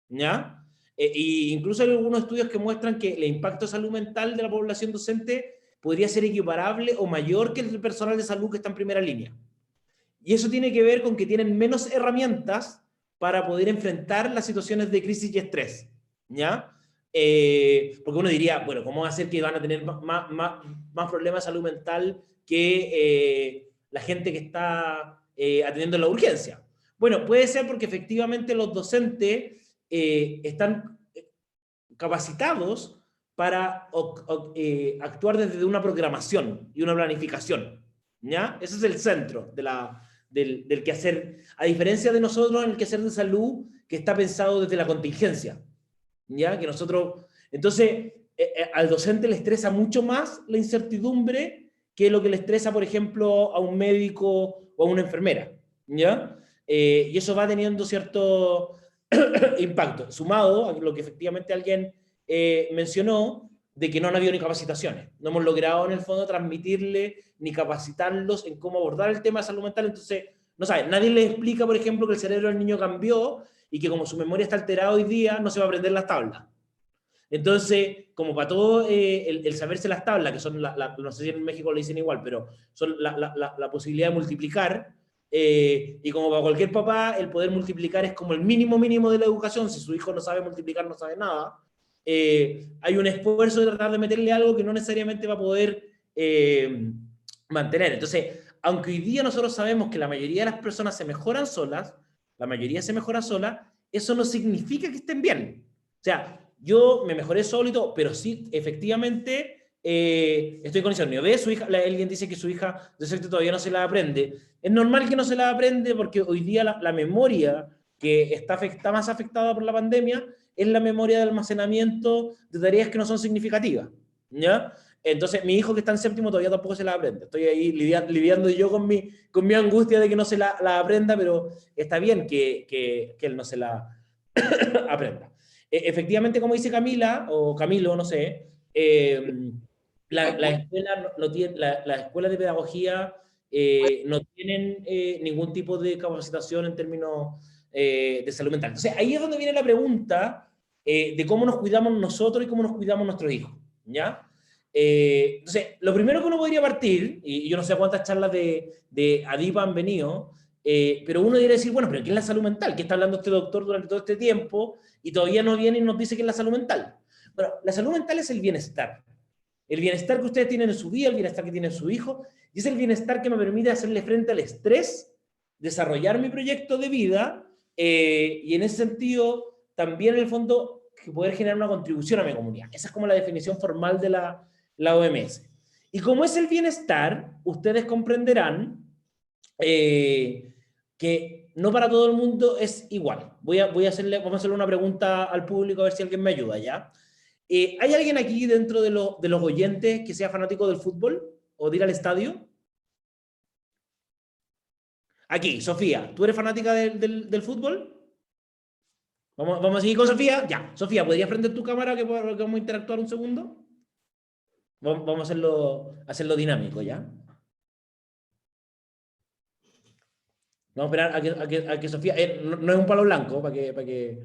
¿ya? E incluso hay algunos estudios que muestran que el impacto de salud mental de la población docente podría ser equiparable o mayor que el personal de salud que está en primera línea. Y eso tiene que ver con que tienen menos herramientas para poder enfrentar las situaciones de crisis y estrés, ¿ya? Porque uno diría, bueno, ¿cómo va a ser que van a tener más problemas de salud mental que la gente que está atendiendo la urgencia? Bueno, puede ser porque efectivamente los docentes están capacitados para actuar desde una programación y una planificación, ¿ya? Ese es el centro de del quehacer, a diferencia de nosotros en el quehacer de salud, que está pensado desde la contingencia, ¿ya? Que nosotros, entonces, al docente le estresa mucho más la incertidumbre que lo que le estresa, por ejemplo, a un médico o a una enfermera, ¿ya? Y eso va teniendo cierto impacto, sumado a lo que efectivamente alguien mencionó, de que no han habido ni capacitaciones. No hemos logrado en el fondo transmitirle ni capacitarlos en cómo abordar el tema de salud mental. Entonces, no saben, nadie les explica, por ejemplo, que el cerebro del niño cambió y que como su memoria está alterada hoy día, no se va a aprender las tablas. Entonces, como para todo el saberse las tablas, que son, no sé si en México lo dicen igual, pero son la posibilidad de multiplicar, y como para cualquier papá, el poder multiplicar es como el mínimo mínimo de la educación. Si su hijo no sabe multiplicar, no sabe nada. Hay un esfuerzo de tratar de meterle algo que no necesariamente va a poder mantener. Entonces, aunque hoy día nosotros sabemos que la mayoría de las personas se mejoran solas, la mayoría se mejora sola, eso no significa que estén bien. O sea, yo me mejoré solo y todo, pero sí, efectivamente, estoy con insomnio. ¿Ve? Su hija, alguien dice que su hija de sexto todavía no se la aprende. Es normal que no se la aprende porque hoy día la memoria que está más afectada por la pandemia es la memoria de almacenamiento de tareas que no son significativas, ¿ya? Entonces, mi hijo que está en séptimo todavía tampoco se la aprende. Estoy ahí lidiando yo con mi angustia de que no se la aprenda, pero está bien que él no se la aprenda. Efectivamente, como dice Camila, o Camilo, no sé, la escuela no tiene, la escuela de pedagogía no tienen ningún tipo de capacitación en términos de salud mental. Entonces, ahí es donde viene la pregunta de cómo nos cuidamos nosotros y cómo nos cuidamos nuestros hijos, ¿ya? Entonces, lo primero que uno podría partir, y yo no sé cuántas charlas de ADIPA han venido, pero uno debería decir, bueno, pero ¿qué es la salud mental? ¿Qué está hablando este doctor durante todo este tiempo? Y todavía no viene y nos dice qué es la salud mental. Bueno, la salud mental es el bienestar. El bienestar que ustedes tienen en su vida, el bienestar que tiene su hijo, y es el bienestar que me permite hacerle frente al estrés, desarrollar mi proyecto de vida, y en ese sentido, también en el fondo, poder generar una contribución a mi comunidad. Esa es como la definición formal de la OMS. Y como es el bienestar, ustedes comprenderán que no para todo el mundo es igual. Vamos a hacerle una pregunta al público a ver si alguien me ayuda, ¿ya? ¿Hay alguien aquí dentro de los oyentes que sea fanático del fútbol o de ir al estadio? Aquí, Sofía, ¿tú eres fanática del fútbol? Vamos a seguir con Sofía. Ya, Sofía, ¿podrías prender tu cámara que vamos a interactuar un segundo? Vamos a hacerlo dinámico, ¿ya? Vamos a esperar a que Sofía... no es un palo blanco, para que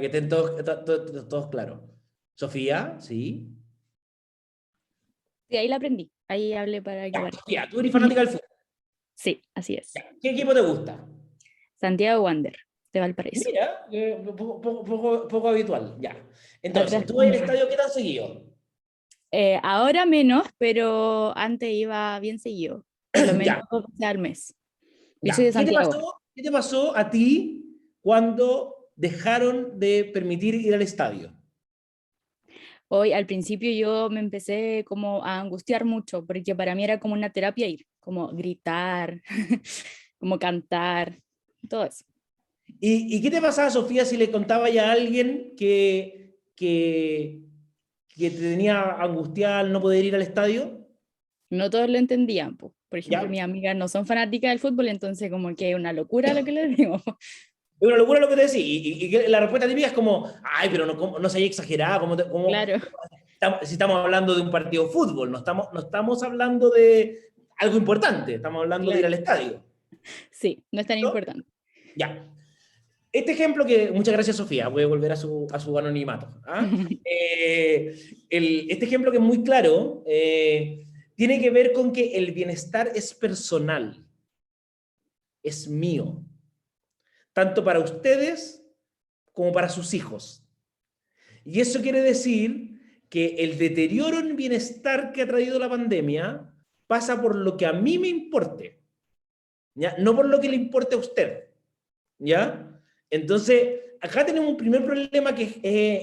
estén todos claros. Sofía, ¿sí? Sí, ahí la aprendí. Ahí hablé para que parezca. Sofía, ¿tú eres fanática del fútbol? Sí, así es. Ya. ¿Qué equipo te gusta? Santiago Wander, de Valparaíso. Mira, poco habitual, ya. Entonces, ¿tú vas al estadio qué tan seguido? Ahora menos, pero antes iba bien seguido. Por lo menos dos veces al mes. Yo soy de Santiago. ¿Qué te pasó a ti cuando dejaron de permitir ir al estadio? Hoy, al principio yo me empecé como a angustiar mucho, porque para mí era como una terapia ir, como gritar, como cantar, todo eso. ¿Y qué te pasaba, Sofía, si le contaba ya a alguien que te tenía angustiada al no poder ir al estadio? No todos lo entendían, po. Por ejemplo, ¿Ya? mis amigas no son fanáticas del fútbol, entonces como que es una locura lo que les digo. Es una locura lo que te decís. Y que la respuesta típica es como, ay, pero no seas exagerada. Claro. Si estamos hablando de un partido de fútbol, no estamos hablando de algo importante, estamos hablando de ir al estadio. Sí, no es tan importante. Ya. Este ejemplo muchas gracias, Sofía, voy a volver a su anonimato. ¿Ah? Este ejemplo que es muy claro, tiene que ver con que el bienestar es personal, es mío, tanto para ustedes como para sus hijos. Y eso quiere decir que el deterioro en bienestar que ha traído la pandemia pasa por lo que a mí me importe, ¿ya? No por lo que le importe a usted, ¿ya? Entonces, acá tenemos un primer problema que es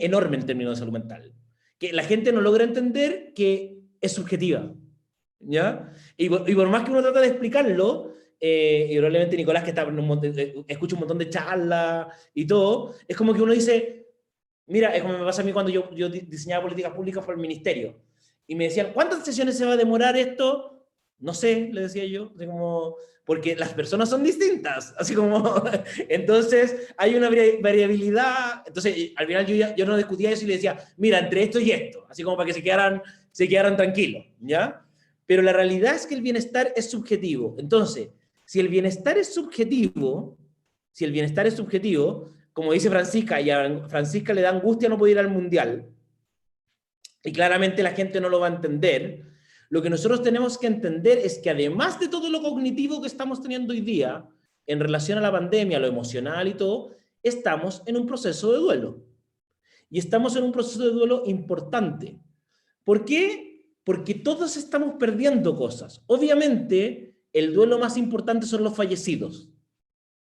enorme en términos de salud mental, que la gente no logra entender que es subjetiva, ¿ya? Y por más que uno trata de explicarlo, y probablemente Nicolás, que está en escucha un montón de charlas y todo, es como que uno dice, mira, es como me pasa a mí cuando yo diseñaba políticas públicas por el ministerio, y me decían, ¿cuántas sesiones se va a demorar esto? No sé, le decía yo, así como, porque las personas son distintas, así como, entonces hay una variabilidad, entonces al final yo no discutía eso y le decía, mira, entre esto y esto, así como para que se quedaran tranquilos, ¿ya? Pero la realidad es que el bienestar es subjetivo. Entonces, si el bienestar es subjetivo, como dice Francisca, y a Francisca le da angustia no poder ir al mundial, y claramente la gente no lo va a entender, lo que nosotros tenemos que entender es que además de todo lo cognitivo que estamos teniendo hoy día, en relación a la pandemia, lo emocional y todo, estamos en un proceso de duelo. Y estamos en un proceso de duelo importante. ¿Por qué? Porque todos estamos perdiendo cosas. Obviamente, el duelo más importante son los fallecidos.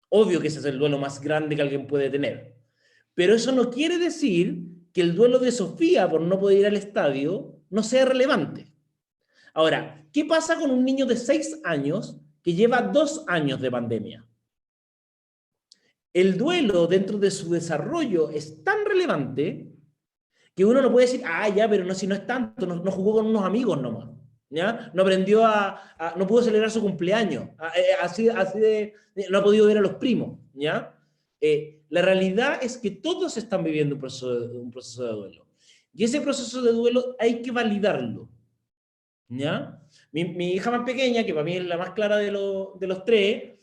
Obvio que ese es el duelo más grande que alguien puede tener. Pero eso no quiere decir que el duelo de Sofía por no poder ir al estadio no sea relevante. Ahora, ¿qué pasa con un niño de 6 años que lleva 2 años de pandemia? El duelo dentro de su desarrollo es tan relevante que uno no puede decir, ya, pero no, si no es tanto, no jugó con unos amigos nomás, ¿ya? No aprendió no pudo celebrar su cumpleaños, no ha podido ver a los primos, ¿ya? La realidad es que todos están viviendo un proceso de duelo. Y ese proceso de duelo hay que validarlo, ¿ya? Mi hija más pequeña, que para mí es la más clara de los tres,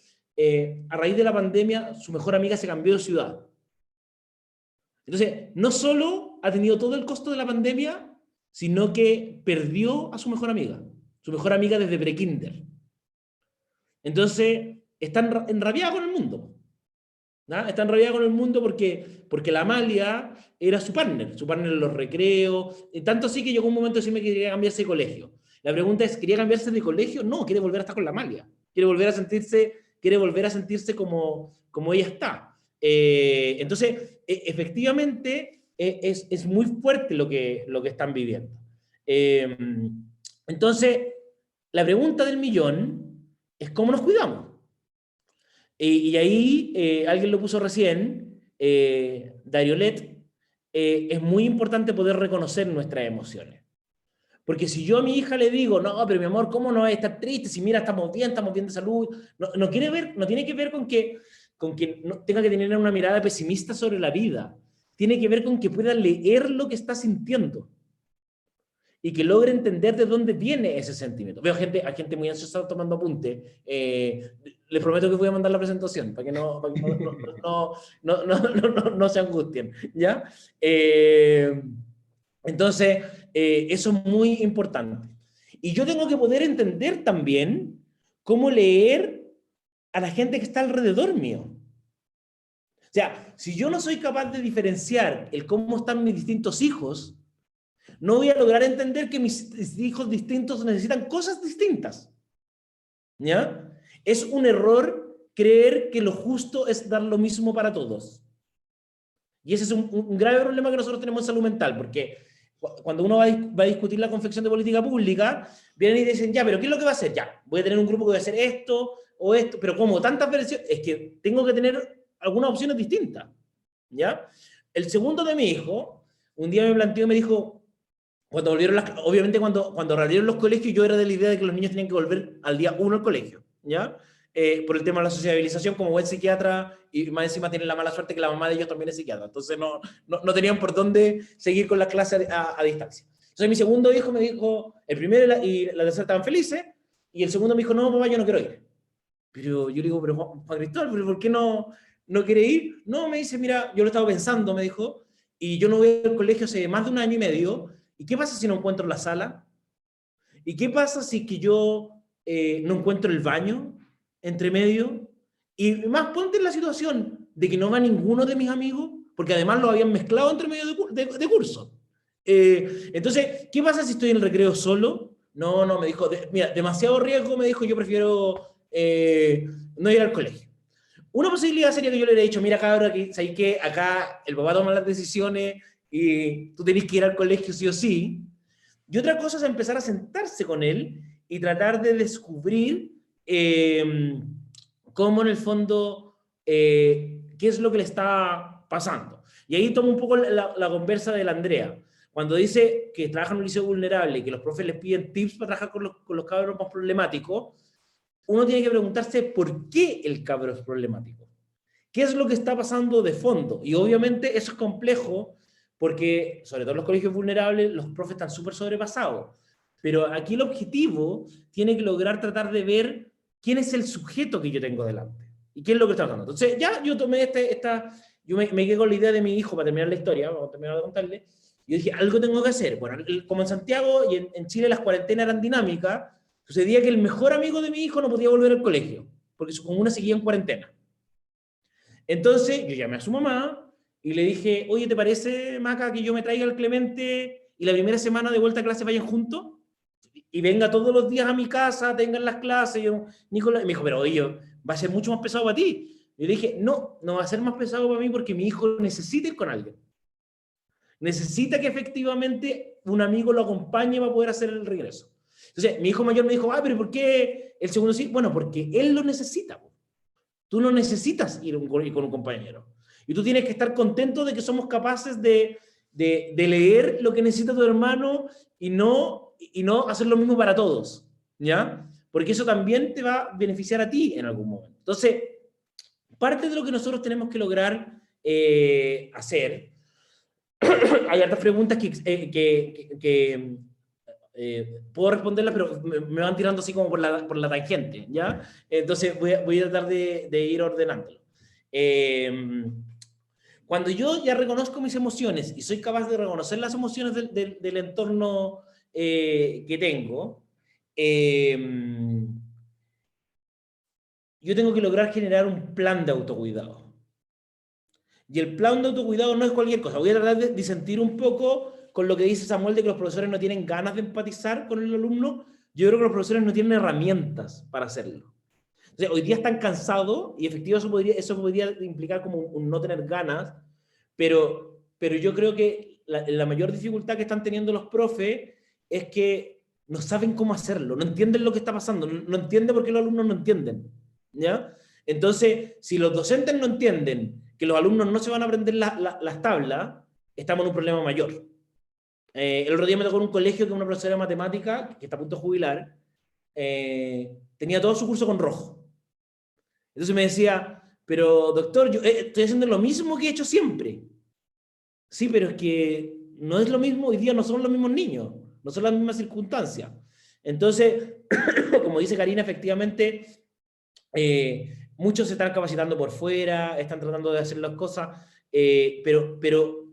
a raíz de la pandemia, su mejor amiga se cambió de ciudad. Entonces, no solo ha tenido todo el costo de la pandemia, sino que perdió a su mejor amiga desde prekinder. Entonces, está enrabiada con el mundo. ¿no? Está enrabiada con el mundo porque la Amalia era su partner en los recreos, y tanto así que llegó un momento así que quería cambiarse de colegio. La pregunta es, ¿quería cambiarse de colegio? No, quiere volver a estar con la Amalia. Quiere volver a sentirse como ella está. Entonces, efectivamente, es muy fuerte lo que están viviendo. Entonces, la pregunta del millón es ¿cómo nos cuidamos? Y ahí, alguien lo puso recién, Dariolet, es muy importante poder reconocer nuestras emociones. Porque si yo a mi hija le digo, no, pero mi amor, ¿cómo no estar triste? Si mira, estamos bien de salud. No tiene que ver con que no tenga que tener una mirada pesimista sobre la vida. Tiene que ver con que pueda leer lo que está sintiendo. Y que logre entender de dónde viene ese sentimiento. Veo a gente muy ansiosa tomando apunte. Les prometo que voy a mandar la presentación para que no se angustien. ¿Ya? Entonces, eso es muy importante. Y yo tengo que poder entender también cómo leer a la gente que está alrededor mío. O sea, si yo no soy capaz de diferenciar el cómo están mis distintos hijos, no voy a lograr entender que mis hijos distintos necesitan cosas distintas. ¿Ya? Es un error creer que lo justo es dar lo mismo para todos. Y ese es un grave problema que nosotros tenemos en salud mental, porque cuando uno va a discutir la confección de política pública, vienen y dicen, ya, pero ¿qué es lo que va a hacer? Ya, voy a tener un grupo que va a hacer esto o esto, pero como tantas versiones, es que tengo que tener algunas opciones distintas, ¿ya? El segundo de mi hijo, un día me planteó y me dijo, obviamente cuando reabrieron los colegios, yo era de la idea de que los niños tenían que volver al día 1 al colegio, ¿ya? Por el tema de la sociabilización, como buen psiquiatra, y más encima tienen la mala suerte que la mamá de ellos también es psiquiatra, entonces no tenían por dónde seguir con las clases a distancia. Entonces mi segundo hijo me dijo, el primero y la tercera estaban felices, y el segundo me dijo, no, papá, yo no quiero ir. Pero yo le digo, pero Juan Cristóbal, ¿pero por qué no quiere ir? No, me dice, mira, yo lo estaba pensando, me dijo, y yo no voy al colegio hace más de 1 año y medio, ¿y qué pasa si no encuentro la sala? ¿Y qué pasa si que yo no encuentro el baño entre medio? Y más, ponte en la situación de que no va ninguno de mis amigos, porque además lo habían mezclado entre medio de curso. Entonces, ¿qué pasa si estoy en el recreo solo? No, me dijo, mira, demasiado riesgo, me dijo, yo prefiero no ir al colegio. Una posibilidad sería que yo le hubiera dicho, mira cabrón, ¿sabes qué? Acá el papá toma las decisiones y tú tenés que ir al colegio sí o sí. Y otra cosa es empezar a sentarse con él y tratar de descubrir cómo en el fondo, qué es lo que le está pasando. Y ahí tomo un poco la conversa de la Andrea, cuando dice que trabaja en un liceo vulnerable y que los profes les piden tips para trabajar con los cabros más problemáticos, uno tiene que preguntarse por qué el cabro es problemático. ¿Qué es lo que está pasando de fondo? Y obviamente eso es complejo porque, sobre todo en los colegios vulnerables, los profes están súper sobrepasados. Pero aquí el objetivo tiene que lograr tratar de ver quién es el sujeto que yo tengo delante y qué es lo que está pasando. Entonces, ya yo tomé yo me quedé con la idea de mi hijo para terminar la historia, vamos a terminar de contarle. Yo dije, algo tengo que hacer. Bueno, como en Santiago y en Chile las cuarentenas eran dinámicas, sucedía que el mejor amigo de mi hijo no podía volver al colegio, porque su comuna seguía en cuarentena. Entonces, yo llamé a su mamá y le dije, oye, ¿te parece, Maca, que yo me traiga al Clemente y la primera semana de vuelta a clase vayan juntos? Y venga todos los días a mi casa, tengan las clases. Yo, Nicolás, y me dijo, pero oye, va a ser mucho más pesado para ti. Yo le dije, no, no va a ser más pesado para mí porque mi hijo necesita ir con alguien. Necesita que efectivamente un amigo lo acompañe para poder hacer el regreso. Entonces, mi hijo mayor me dijo, pero ¿por qué el segundo sí? Bueno, porque él lo necesita. Tú no necesitas ir con un compañero. Y tú tienes que estar contento de que somos capaces de leer lo que necesita tu hermano y no hacer lo mismo para todos, ¿ya? Porque eso también te va a beneficiar a ti en algún momento. Entonces, parte de lo que nosotros tenemos que lograr hacer, hay hartas preguntas que puedo responderlas, pero me van tirando así como por la tangente, ¿ya? Entonces voy a tratar de ir ordenándolo. Cuando yo ya reconozco mis emociones y soy capaz de reconocer las emociones del entorno que tengo, yo tengo que lograr generar un plan de autocuidado. Y el plan de autocuidado no es cualquier cosa. Voy a tratar de disentir un poco con lo que dice Samuel de que los profesores no tienen ganas de empatizar con el alumno. Yo creo que los profesores no tienen herramientas para hacerlo. Entonces, hoy día están cansados y efectivamente eso podría implicar como un no tener ganas, pero yo creo que la mayor dificultad que están teniendo los profes es que no saben cómo hacerlo, no entienden lo que está pasando, no entienden por qué los alumnos no entienden, ¿ya? Entonces, si los docentes no entienden que los alumnos no se van a aprender las tablas, estamos en un problema mayor. El otro día me tocó en un colegio que una profesora de matemática, que está a punto de jubilar, tenía todo su curso con rojo. Entonces me decía, pero doctor, yo estoy haciendo lo mismo que he hecho siempre. Sí, pero es que no es lo mismo, hoy día no son los mismos niños, no son las mismas circunstancias. Entonces, como dice Karina, efectivamente, muchos se están capacitando por fuera, están tratando de hacer las cosas, pero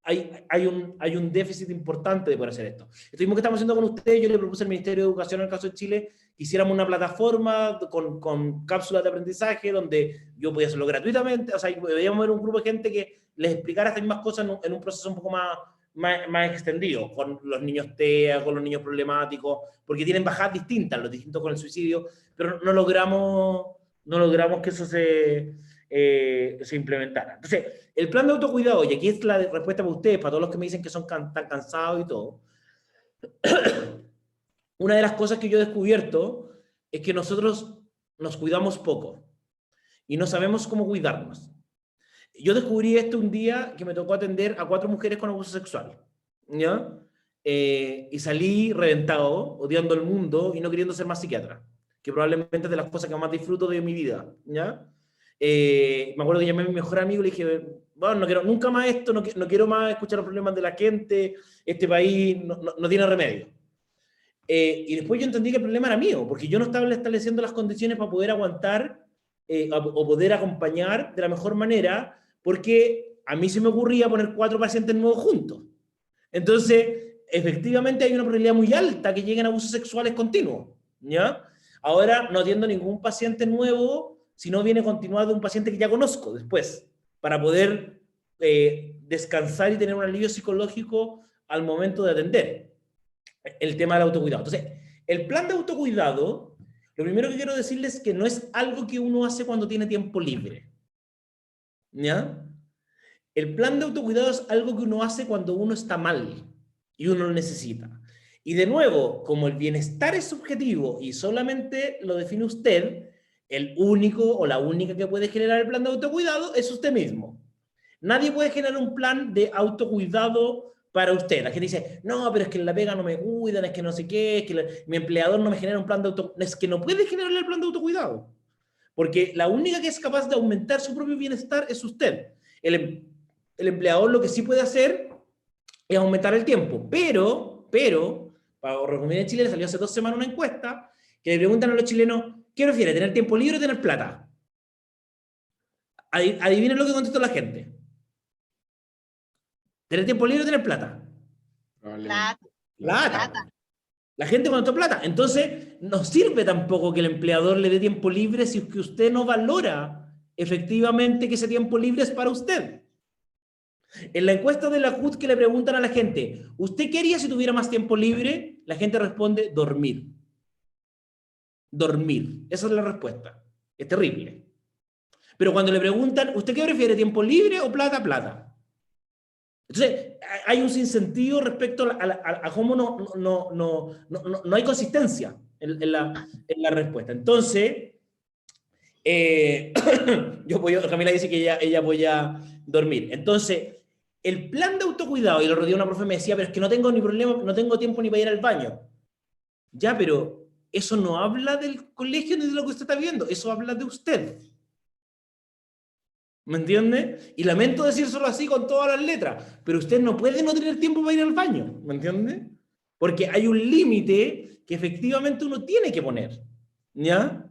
hay un déficit importante de poder hacer esto. Esto mismo que estamos haciendo con ustedes, yo le propuse al Ministerio de Educación, en el caso de Chile, que hiciéramos una plataforma con cápsulas de aprendizaje donde yo podía hacerlo gratuitamente, o sea, podíamos ver un grupo de gente que les explicara estas mismas cosas en un proceso un poco más extendido, con los niños TEA, con los niños problemáticos, porque tienen bajadas distintas, los distintos con el suicidio, pero no logramos que eso se implementara. Entonces, el plan de autocuidado, y aquí es la respuesta para ustedes, para todos los que me dicen que son tan cansados y todo, una de las cosas que yo he descubierto es que nosotros nos cuidamos poco y no sabemos cómo cuidarnos. Yo descubrí esto un día que me tocó atender a 4 mujeres con abuso sexual, ¿ya? Y salí reventado, odiando el mundo y no queriendo ser más psiquiatra, que probablemente es de las cosas que más disfruto de mi vida, ¿ya? Me acuerdo que llamé a mi mejor amigo y le dije, bueno, no quiero nunca más esto, no quiero más escuchar los problemas de la gente, este país no tiene remedio. Y después yo entendí que el problema era mío, porque yo no estaba estableciendo las condiciones para poder aguantar o poder acompañar de la mejor manera, porque a mí se me ocurría poner 4 pacientes nuevos juntos. Entonces, efectivamente hay una probabilidad muy alta que lleguen a abusos sexuales continuos, ¿ya? Ahora no atiendo ningún paciente nuevo, sino viene continuado de un paciente que ya conozco después, para poder descansar y tener un alivio psicológico al momento de atender el tema del autocuidado. Entonces, el plan de autocuidado, lo primero que quiero decirles es que no es algo que uno hace cuando tiene tiempo libre, ¿ya? El plan de autocuidado es algo que uno hace cuando uno está mal y uno lo necesita. Y de nuevo, como el bienestar es subjetivo y solamente lo define usted, el único o la única que puede generar el plan de autocuidado es usted mismo. Nadie puede generar un plan de autocuidado para usted. La gente dice, no, pero es que en la pega no me cuidan, es que no sé qué, es que mi empleador no me genera un plan de autocuidado. Es que no puede generarle el plan de autocuidado. Porque la única que es capaz de aumentar su propio bienestar es usted. El empleador lo que sí puede hacer es aumentar el tiempo. Pero, para Ahorro en Chile le salió hace 2 semanas una encuesta que le preguntan a los chilenos, ¿qué prefiere, tener tiempo libre o tener plata? Adivinen lo que contestó la gente. ¿Tener tiempo libre o tener plata? Plata. Plata. La gente contestó plata. Entonces, no sirve tampoco que el empleador le dé tiempo libre si es que usted no valora efectivamente que ese tiempo libre es para usted. En la encuesta de la CUT que le preguntan a la gente, ¿usted qué haría si tuviera más tiempo libre? La gente responde, dormir. Dormir. Esa es la respuesta. Es terrible. Pero cuando le preguntan, ¿usted qué prefiere, tiempo libre o plata? Plata. Entonces, hay un sinsentido respecto a cómo no hay consistencia en la respuesta. Entonces, Camila dice que ella apoya dormir. Entonces, el plan de autocuidado, y lo rodeó una profe, me decía, pero es que no tengo ni problema, no tengo tiempo ni para ir al baño. Ya, pero eso no habla del colegio ni de lo que usted está viendo, eso habla de usted. ¿Me entiende? Y lamento decírselo así con todas las letras, pero usted no puede no tener tiempo para ir al baño, ¿me entiende? Porque hay un límite que efectivamente uno tiene que poner, ¿ya?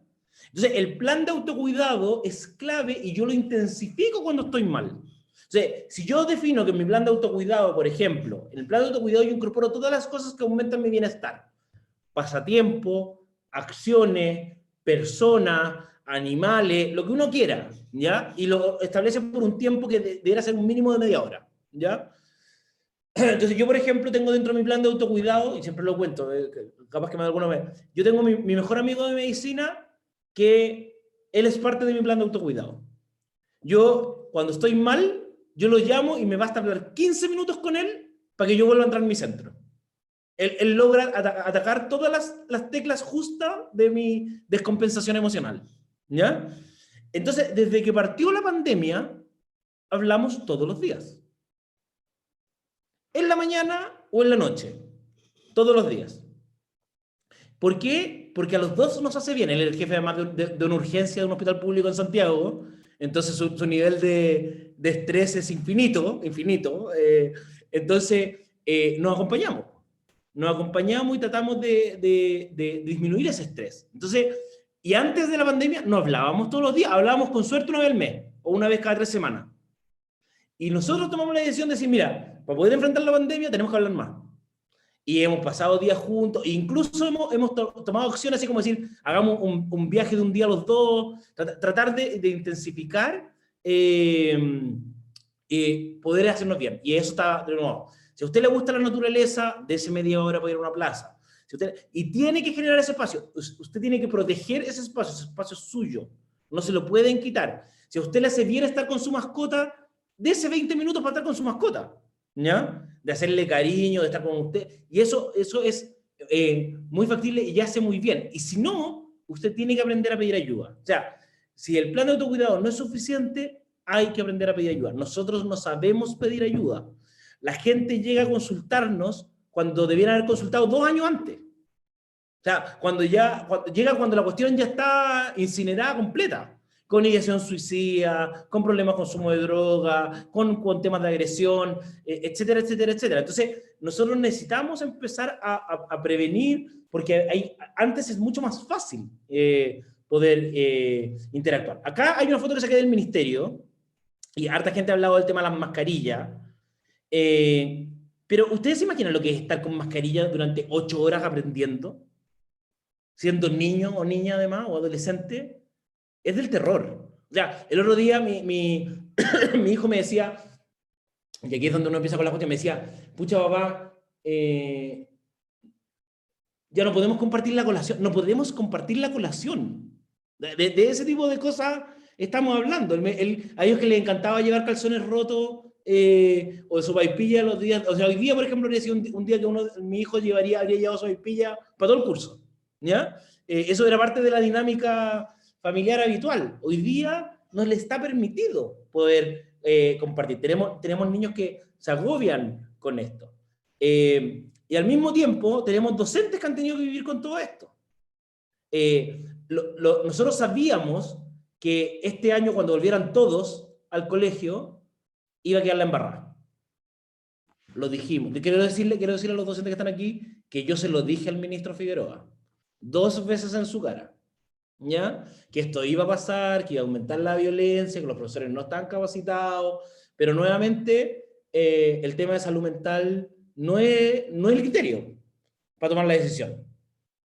Entonces, el plan de autocuidado es clave y yo lo intensifico cuando estoy mal. O sea, si yo defino que en mi plan de autocuidado, por ejemplo, en el plan de autocuidado yo incorporo todas las cosas que aumentan mi bienestar, pasatiempo, acciones, personas, animales, lo que uno quiera, ¿ya? Y lo establece por un tiempo que debería ser un mínimo de media hora, ¿ya? Entonces yo, por ejemplo, tengo dentro de mi plan de autocuidado, y siempre lo cuento, capaz que me da alguna vez, yo tengo mi mejor amigo de medicina, que él es parte de mi plan de autocuidado. Yo, cuando estoy mal, yo lo llamo y me basta hablar 15 minutos con él para que yo vuelva a entrar en mi centro. Él logra atacar todas las teclas justas de mi descompensación emocional, ¿ya? Entonces, desde que partió la pandemia, hablamos todos los días. En la mañana o en la noche. Todos los días. ¿Por qué? Porque a los dos nos hace bien. Él es el jefe además de una urgencia de un hospital público en Santiago. Entonces su nivel de estrés es infinito. Entonces nos acompañamos. Nos acompañamos y tratamos de disminuir ese estrés. Entonces, y antes de la pandemia no hablábamos todos los días. Hablábamos con suerte una vez al mes o una vez cada 3 semanas. Y nosotros tomamos la decisión de decir, mira, para poder enfrentar la pandemia tenemos que hablar más. Y hemos pasado días juntos, e incluso hemos tomado acciones así como decir, hagamos un viaje de un día los dos, tratar de intensificar, poder hacernos bien. Y eso está, de nuevo, si a usted le gusta la naturaleza, dése media hora para ir a una plaza. Y tiene que generar ese espacio. Usted tiene que proteger ese espacio es suyo. No se lo pueden quitar. Si a usted le hace bien estar con su mascota, dése 20 minutos para estar con su mascota, ¿ya? De hacerle cariño, de estar con usted. Y eso es muy factible y hace muy bien. Y si no, usted tiene que aprender a pedir ayuda. O sea, si el plan de autocuidado no es suficiente, hay que aprender a pedir ayuda. Nosotros no sabemos pedir ayuda. La gente llega a consultarnos cuando debieran haber consultado 2 años antes. O sea, llega cuando la cuestión ya está incinerada completa. Con ideación suicida, con problemas de consumo de droga, con temas de agresión, etcétera, etcétera, etcétera. Entonces, nosotros necesitamos empezar a prevenir, porque antes es mucho más fácil poder interactuar. Acá hay una foto que saqué del ministerio, y harta gente ha hablado del tema de las mascarillas, pero ¿ustedes se imaginan lo que es estar con mascarilla durante 8 horas aprendiendo? Siendo niño o niña además, o adolescente. Es del terror. O sea, el otro día mi hijo me decía, y aquí es donde uno empieza con la cuestión, me decía, pucha papá, ya no podemos compartir la colación, no podemos compartir la colación. De ese tipo de cosas estamos hablando. A ellos que les encantaba llevar calzones rotos o de sopaipilla los días, o sea, hoy día, por ejemplo, habría sido un día que mi hijo habría llevado sopaipilla para todo el curso, ¿ya? Eso era parte de la dinámica familiar habitual. Hoy día no le está permitido poder compartir. Tenemos niños que se agobian con esto. Y al mismo tiempo tenemos docentes que han tenido que vivir con todo esto. Nosotros sabíamos que este año, cuando volvieran todos al colegio, iba a quedar la embarrada. Lo dijimos. Quiero decirle a los docentes que están aquí que yo se lo dije al ministro Figueroa 2 veces en su cara, ¿ya? Que esto iba a pasar, que iba a aumentar la violencia, que los profesores no están capacitados, pero nuevamente el tema de salud mental no es el criterio para tomar la decisión,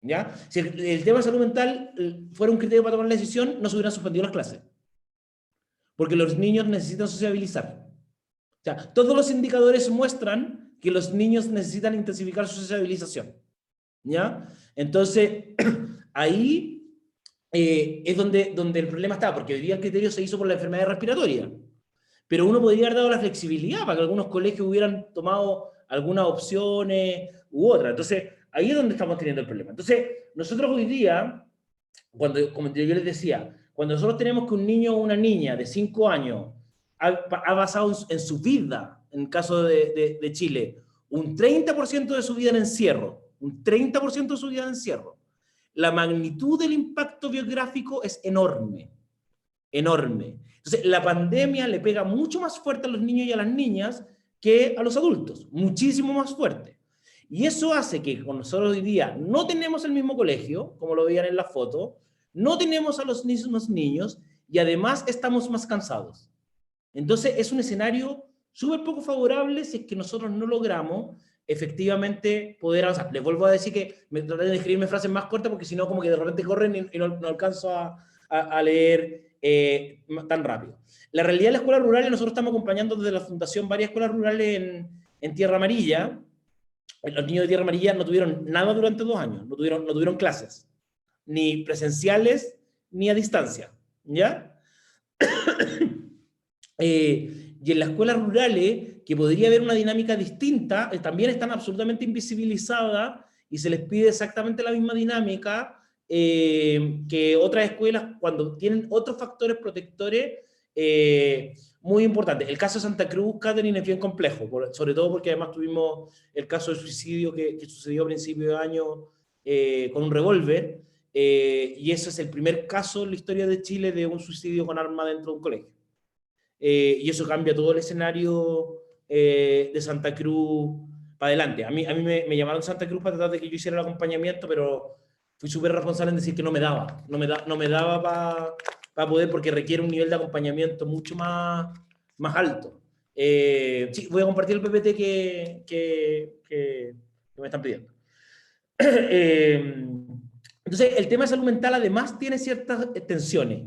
¿ya? Si el tema de salud mental fuera un criterio para tomar la decisión, no se hubieran suspendido las clases, porque los niños necesitan sociabilizar. O sea, todos los indicadores muestran que los niños necesitan intensificar su sociabilización, ¿ya? Entonces, ahí es donde el problema está, porque hoy día el criterio se hizo por la enfermedad respiratoria, pero uno podría haber dado la flexibilidad para que algunos colegios hubieran tomado algunas opciones u otras. Entonces, ahí es donde estamos teniendo el problema. Entonces, nosotros hoy día, como yo les decía, cuando nosotros tenemos que un niño o una niña de 5 años ha basado en su vida, en el caso de Chile, un 30% de su vida en encierro, un 30% de su vida en encierro, la magnitud del impacto biográfico es enorme, enorme. Entonces, la pandemia le pega mucho más fuerte a los niños y a las niñas que a los adultos, muchísimo más fuerte. Y eso hace que nosotros hoy día no tenemos el mismo colegio, como lo veían en la foto, no tenemos a los mismos niños y además estamos más cansados. Entonces, es un escenario súper poco favorable si es que nosotros no logramos efectivamente poder avanzar. Les vuelvo a decir que me traté de escribirme frases más cortas porque si no, como que de repente corren y no alcanzo a leer tan rápido. La realidad de la escuela rural, nosotros estamos acompañando desde la Fundación varias escuelas rurales en Tierra Amarilla. Los niños de Tierra Amarilla no tuvieron nada durante 2 años, no tuvieron clases, ni presenciales ni a distancia, ¿ya? Y en las escuelas rurales, que podría haber una dinámica distinta, también están absolutamente invisibilizadas y se les pide exactamente la misma dinámica que otras escuelas cuando tienen otros factores protectores muy importantes. El caso de Santa Cruz, Catherine, es bien complejo, sobre todo porque además tuvimos el caso de suicidio que sucedió a principios de año con un revólver, y eso es el primer caso en la historia de Chile de un suicidio con arma dentro de un colegio. Y eso cambia todo el escenario de Santa Cruz para adelante. A mí me llamaron Santa Cruz para tratar de que yo hiciera el acompañamiento, pero fui súper responsable en decir que no me daba para poder, porque requiere un nivel de acompañamiento mucho más alto. Sí, voy a compartir el PPT que me están pidiendo. Entonces, el tema de salud mental además tiene ciertas tensiones.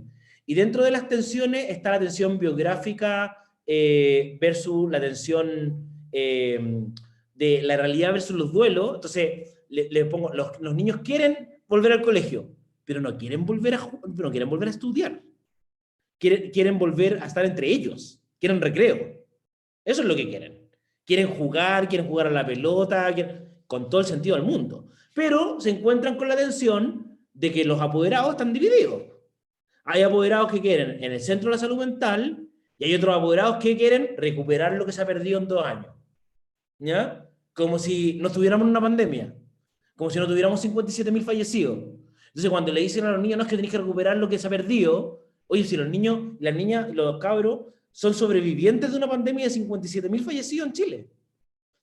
Y dentro de las tensiones está la tensión biográfica versus la tensión de la realidad versus los duelos. Entonces, le pongo, los niños quieren volver al colegio, pero no quieren volver a estudiar. Quieren volver a estar entre ellos. Quieren recreo. Eso es lo que quieren. Quieren jugar a la pelota, con todo el sentido del mundo. Pero se encuentran con la tensión de que los apoderados están divididos. Hay apoderados que quieren en el centro de la salud mental y hay otros apoderados que quieren recuperar lo que se ha perdido en 2 años. ¿Ya? Como si no estuviéramos en una pandemia. Como si no tuviéramos 57.000 fallecidos. Entonces, cuando le dicen a los niños, no, es que tenéis que recuperar lo que se ha perdido, oye, si los niños, las niñas, los cabros son sobrevivientes de una pandemia de 57.000 fallecidos en Chile.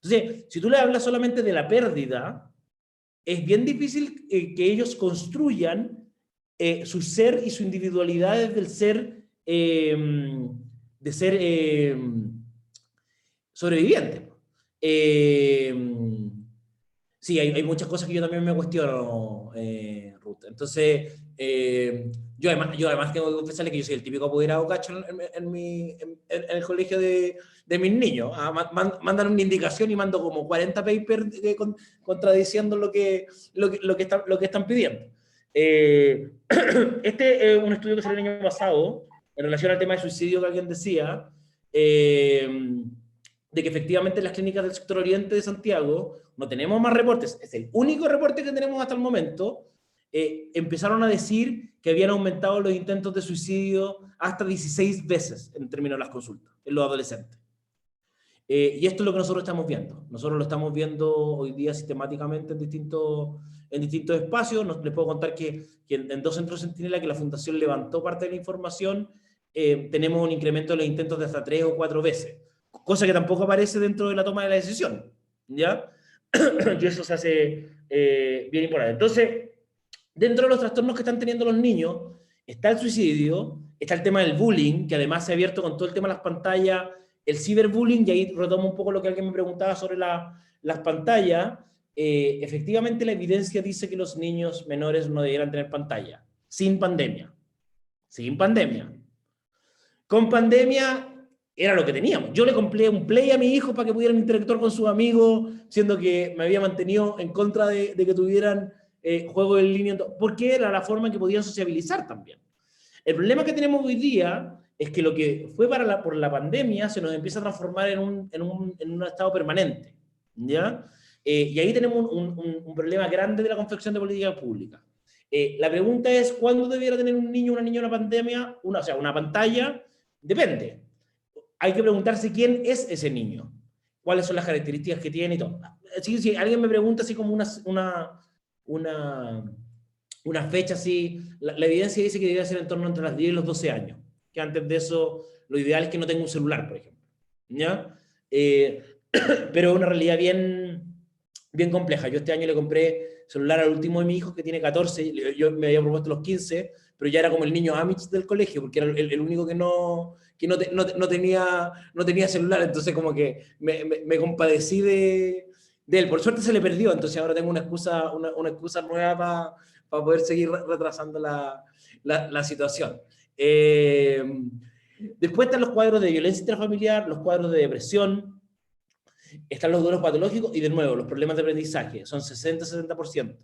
Entonces, si tú le hablas solamente de la pérdida, es bien difícil que ellos construyan su ser y su individualidad desde el ser, de ser sobreviviente. Sí, hay muchas cosas que yo también me cuestiono, Ruth. Entonces, yo además tengo que confesarle que yo soy el típico apoderado cacho en el colegio de mis niños. Mandan una indicación y mando como 40 papers contradiciendo lo que están pidiendo. Este es un estudio que salió el año pasado en relación al tema de suicidio que alguien decía, de que efectivamente en las clínicas del sector oriente de Santiago no tenemos más reportes, es el único reporte que tenemos hasta el momento, empezaron a decir que habían aumentado los intentos de suicidio hasta 16 veces en términos de las consultas, en los adolescentes. Y esto es lo que nosotros estamos viendo. Nosotros lo estamos viendo hoy día sistemáticamente en distintos espacios. Les puedo contar que en 2 centros Centinela, que la Fundación levantó parte de la información, tenemos un incremento de los intentos de hasta 3 o 4 veces, cosa que tampoco aparece dentro de la toma de la decisión, ¿ya? Y eso se hace bien importante. Entonces, dentro de los trastornos que están teniendo los niños, está el suicidio, está el tema del bullying, que además se ha abierto con todo el tema de las pantallas, el ciberbullying, y ahí retomo un poco lo que alguien me preguntaba sobre las pantallas. Efectivamente, la evidencia dice que los niños menores no debieran tener pantalla, sin pandemia. Sin pandemia. Con pandemia era lo que teníamos. Yo le compré un Play a mi hijo para que pudieran interactuar con sus amigos, siendo que me había mantenido en contra de que tuvieran juegos en línea, porque era la forma en que podían sociabilizar también. El problema que tenemos hoy día es que lo que fue por la pandemia se nos empieza a transformar en un estado permanente, ¿ya? Y ahí tenemos un problema grande de la confección de políticas públicas. La pregunta es, ¿cuándo debiera tener un niño o una niña una pandemia? O sea, una pantalla. Depende. Hay que preguntarse quién es ese niño, cuáles son las características que tiene y todo. Si alguien me pregunta así como una fecha así, la evidencia dice que debería ser en torno entre las 10 y los 12 años, que antes de eso lo ideal es que no tenga un celular, por ejemplo, ¿ya? Pero es una realidad bien compleja. Yo este año le compré celular al último de mi hijo, que tiene 14, yo me había propuesto los 15, pero ya era como el niño Amish del colegio, porque era el único que no tenía celular, entonces como que me compadecí de él. Por suerte se le perdió, entonces ahora tengo una excusa nueva para poder seguir retrasando la situación. Después están los cuadros de violencia intrafamiliar, los cuadros de depresión, están los duelos patológicos y, de nuevo, los problemas de aprendizaje, son 60-70%.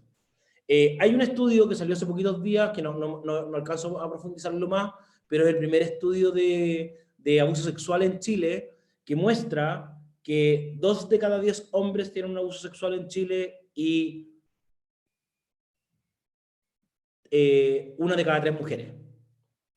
Hay un estudio que salió hace poquitos días, que no alcanzo a profundizarlo más, pero es el primer estudio de abuso sexual en Chile, que muestra que 2 de cada 10 hombres tienen un abuso sexual en Chile y 1 de cada 3 mujeres.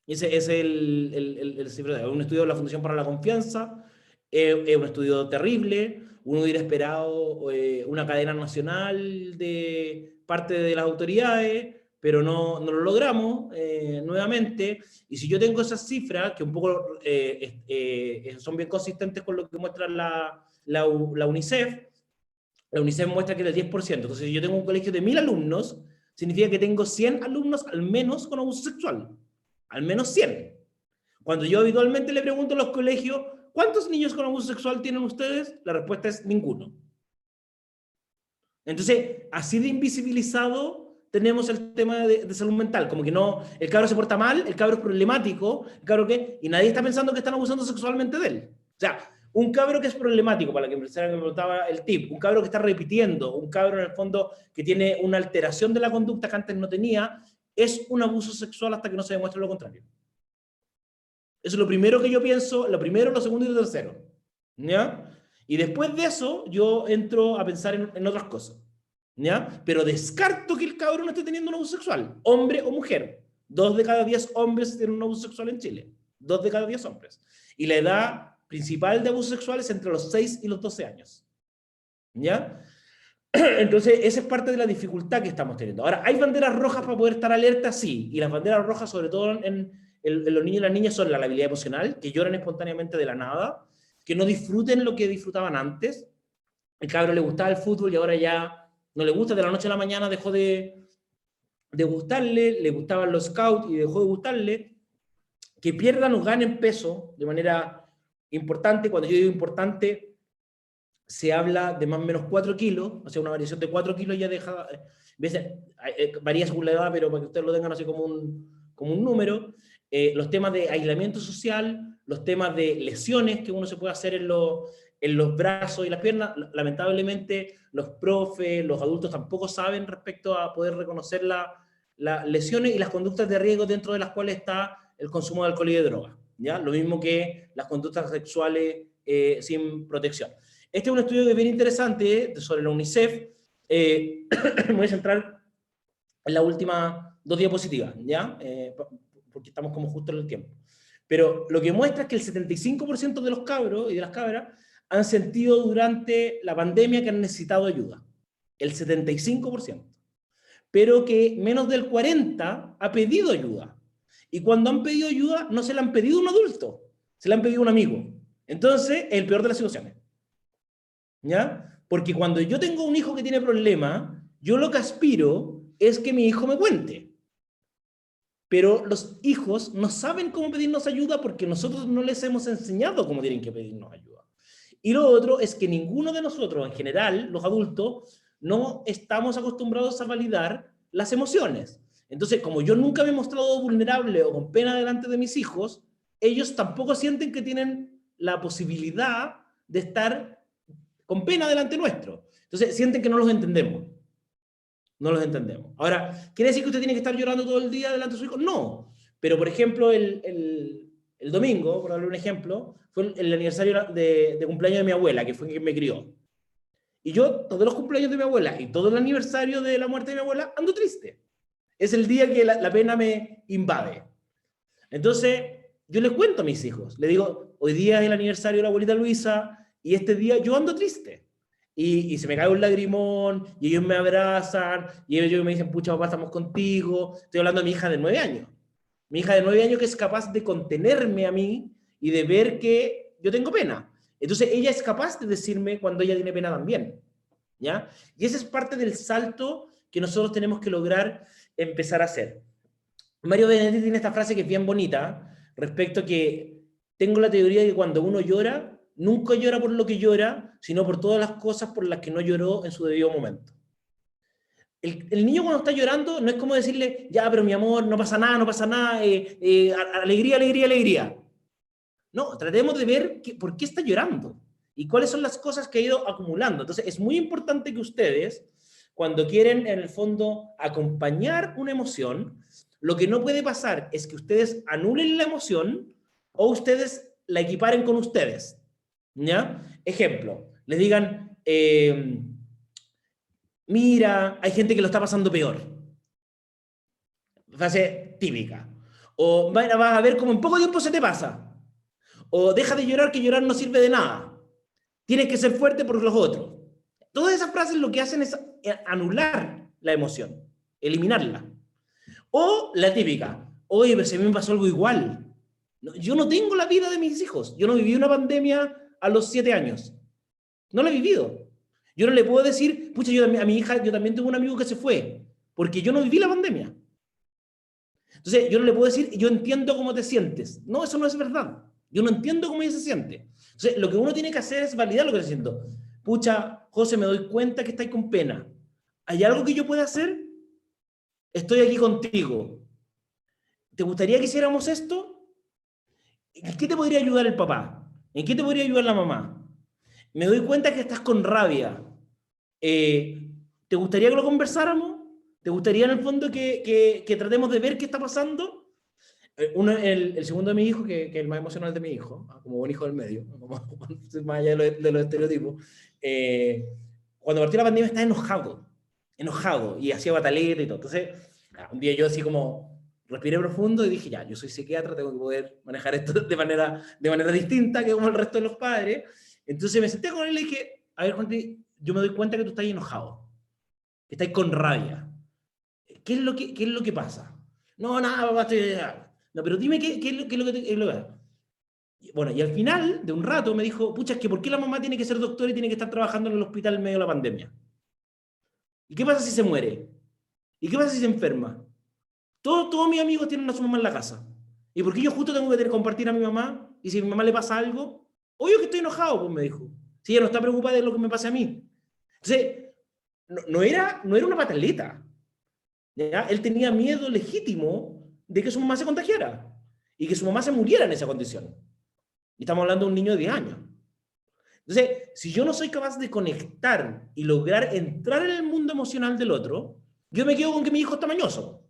Ese es el cifra. Es un estudio de la Fundación para la Confianza, es un estudio terrible, uno hubiera esperado una cadena nacional de parte de las autoridades, pero no lo logramos nuevamente. Y si yo tengo esas cifras, que un poco son bien consistentes con lo que muestra la UNICEF, la UNICEF muestra que es del 10%. Entonces, si yo tengo un colegio de 1000 alumnos, significa que tengo 100 alumnos al menos con abuso sexual. Al menos 100. Cuando yo habitualmente le pregunto a los colegios, ¿cuántos niños con abuso sexual tienen ustedes? La respuesta es ninguno. Entonces, así de invisibilizado tenemos el tema de salud mental. Como que no, el cabro se porta mal, el cabro es problemático, el cabro que, y nadie está pensando que están abusando sexualmente de él. O sea, un cabro que es problemático, para la que me preguntaba el tip, un cabro que está repitiendo, un cabro en el fondo que tiene una alteración de la conducta que antes no tenía, es un abuso sexual hasta que no se demuestre lo contrario. Eso es lo primero que yo pienso, lo primero, lo segundo y lo tercero, ¿ya? Y después de eso, yo entro a pensar en otras cosas, ¿ya? Pero descarto que el cabrón no esté teniendo un abuso sexual, hombre o mujer. 2 de cada 10 hombres tienen un abuso sexual en Chile. 2 de cada 10 hombres. Y la edad principal de abuso sexual es entre los 6 y los 12 años, ¿ya? Entonces, esa es parte de la dificultad que estamos teniendo. Ahora, ¿hay banderas rojas para poder estar alerta? Sí. Y las banderas rojas, sobre todo en los niños y las niñas, son la labilidad emocional, que lloran espontáneamente de la nada, que no disfruten lo que disfrutaban antes. El cabro le gustaba el fútbol y ahora ya no le gusta, de la noche a la mañana dejó de gustarle, le gustaban los scouts y dejó de gustarle. Que pierdan o ganen peso de manera importante. Cuando yo digo importante, se habla de más o menos 4 kilos, o sea, una variación de 4 kilos ya deja, varía según la edad, pero para que ustedes lo tengan así como un número. Los temas de aislamiento social, los temas de lesiones que uno se puede hacer en los brazos y las piernas. Lamentablemente, los profes, los adultos tampoco saben respecto a poder reconocer las lesiones y las conductas de riesgo, dentro de las cuales está el consumo de alcohol y de drogas, ¿ya? Lo mismo que las conductas sexuales sin protección. Este es un estudio que es bien interesante sobre la UNICEF. Me voy a centrar en las últimas 2 diapositivas, ¿ya? Porque estamos como justo en el tiempo. Pero lo que muestra es que el 75% de los cabros y de las cabras han sentido durante la pandemia que han necesitado ayuda. El 75%. Pero que menos del 40% ha pedido ayuda. Y cuando han pedido ayuda, no se la han pedido a un adulto, se la han pedido a un amigo. Entonces, es el peor de las situaciones. ¿Ya? Porque cuando yo tengo un hijo que tiene problemas, yo lo que aspiro es que mi hijo me cuente. Pero los hijos no saben cómo pedirnos ayuda porque nosotros no les hemos enseñado cómo tienen que pedirnos ayuda. Y lo otro es que ninguno de nosotros, en general, los adultos, no estamos acostumbrados a validar las emociones. Entonces, como yo nunca me he mostrado vulnerable o con pena delante de mis hijos, ellos tampoco sienten que tienen la posibilidad de estar con pena delante nuestro. Entonces, sienten que no los entendemos. No los entendemos. Ahora, ¿quiere decir que usted tiene que estar llorando todo el día delante de su hijo? No. Pero, por ejemplo, el domingo, por darle un ejemplo, fue el aniversario de cumpleaños de mi abuela, que fue quien me crió. Y yo, todos los cumpleaños de mi abuela y todo el aniversario de la muerte de mi abuela, ando triste. Es el día que la pena me invade. Entonces, yo les cuento a mis hijos. Les digo, hoy día es el aniversario de la abuelita Luisa y este día yo ando triste. Y se me cae un lagrimón, y ellos me abrazan, y ellos me dicen, pucha, papá, estamos contigo. Estoy hablando de mi hija de 9 años. Mi hija de 9 años que es capaz de contenerme a mí y de ver que yo tengo pena. Entonces, ella es capaz de decirme cuando ella tiene pena también. ¿Ya? Y ese es parte del salto que nosotros tenemos que lograr empezar a hacer. Mario Benedetti tiene esta frase que es bien bonita, respecto a que tengo la teoría de que cuando uno llora, nunca llora por lo que llora, sino por todas las cosas por las que no lloró en su debido momento. El niño cuando está llorando no es como decirle, ya, pero mi amor, no pasa nada, alegría, alegría, alegría. No, tratemos de ver por qué está llorando y cuáles son las cosas que ha ido acumulando. Entonces, es muy importante que ustedes, cuando quieren, en el fondo, acompañar una emoción, lo que no puede pasar es que ustedes anulen la emoción o ustedes la equiparen con ustedes. ¿Ya? Ejemplo, les digan, mira, hay gente que lo está pasando peor. Frase típica. O vas a ver cómo en poco tiempo se te pasa. O deja de llorar, que llorar no sirve de nada. Tienes que ser fuerte por los otros. Todas esas frases lo que hacen es anular la emoción, eliminarla. O la típica, oye, pero si a mí me pasó algo igual. Yo no tengo la vida de mis hijos. Yo no viví una pandemia a los 7 años. No la he vivido. Yo no le puedo decir, pucha, a mi hija, yo también tengo un amigo que se fue, porque yo no viví la pandemia. Entonces, yo no le puedo decir, yo entiendo cómo te sientes. No, eso no es verdad. Yo no entiendo cómo ella se siente. Entonces, lo que uno tiene que hacer es validar lo que está haciendo. Pucha, José, me doy cuenta que estáis con pena. ¿Hay algo que yo pueda hacer? Estoy aquí contigo. ¿Te gustaría que hiciéramos esto? ¿En qué te podría ayudar el papá? ¿En qué te podría ayudar la mamá? Me doy cuenta que estás con rabia. ¿Te gustaría que lo conversáramos? ¿Te gustaría en el fondo que tratemos de ver qué está pasando? El segundo de mi hijo, que es el más emocional de mi hijo, como buen hijo del medio, más allá de los estereotipos, cuando partió la pandemia estaba enojado, y hacía bataleta y todo. Entonces, un día yo así como respiré profundo y dije, ya, yo soy psiquiatra, tengo que poder manejar esto de manera distinta que como el resto de los padres. Entonces me senté con él y le dije, a ver, Juan, yo me doy cuenta que tú estás enojado, que estás con rabia. ¿Qué es lo que pasa? No, nada, papá, no, pero dime qué es lo que... Bueno, y al final de un rato me dijo, pucha, es que ¿por qué la mamá tiene que ser doctora y tiene que estar trabajando en el hospital en medio de la pandemia? ¿Y qué pasa si se muere? ¿Y qué pasa si se enferma? Todos mis amigos tienen a su mamá en la casa. ¿Y por qué yo justo tengo que compartir a mi mamá? Y si a mi mamá le pasa algo, obvio que estoy enojado, pues me dijo. Si ella no está preocupada de lo que me pase a mí. Entonces, no era una pataleta. ¿Ya? Él tenía miedo legítimo de que su mamá se contagiara y que su mamá se muriera en esa condición. Y estamos hablando de un niño de 10 años. Entonces, si yo no soy capaz de conectar y lograr entrar en el mundo emocional del otro, yo me quedo con que mi hijo está mañoso.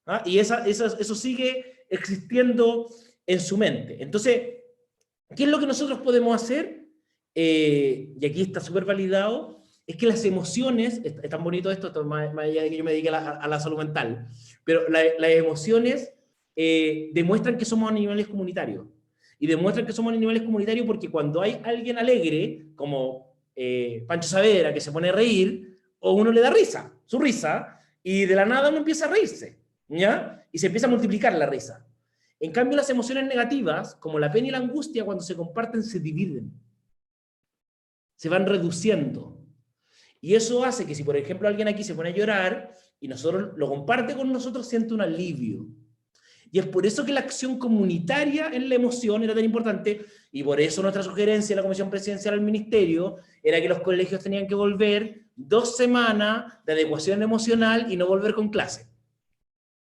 ¿Ah? Y eso sigue existiendo en su mente. Entonces, ¿Qué es lo que nosotros podemos hacer? Y aquí está súper validado, es que las emociones, es tan bonito esto más allá de que yo me dedique a la salud mental, pero las emociones demuestran que somos animales comunitarios. Y demuestran que somos animales comunitarios porque cuando hay alguien alegre, como Pancho Saavedra, que se pone a reír, o uno le da risa, su risa, y de la nada uno empieza a reírse, ¿ya? Y se empieza a multiplicar la risa. En cambio, las emociones negativas, como la pena y la angustia, cuando se comparten, se dividen. Se van reduciendo. Y eso hace que si, por ejemplo, alguien aquí se pone a llorar y nosotros lo comparte con nosotros, siente un alivio. Y es por eso que la acción comunitaria en la emoción era tan importante, y por eso nuestra sugerencia en la Comisión Presidencial al Ministerio era que los colegios tenían que volver 2 semanas de adecuación emocional y no volver con clase.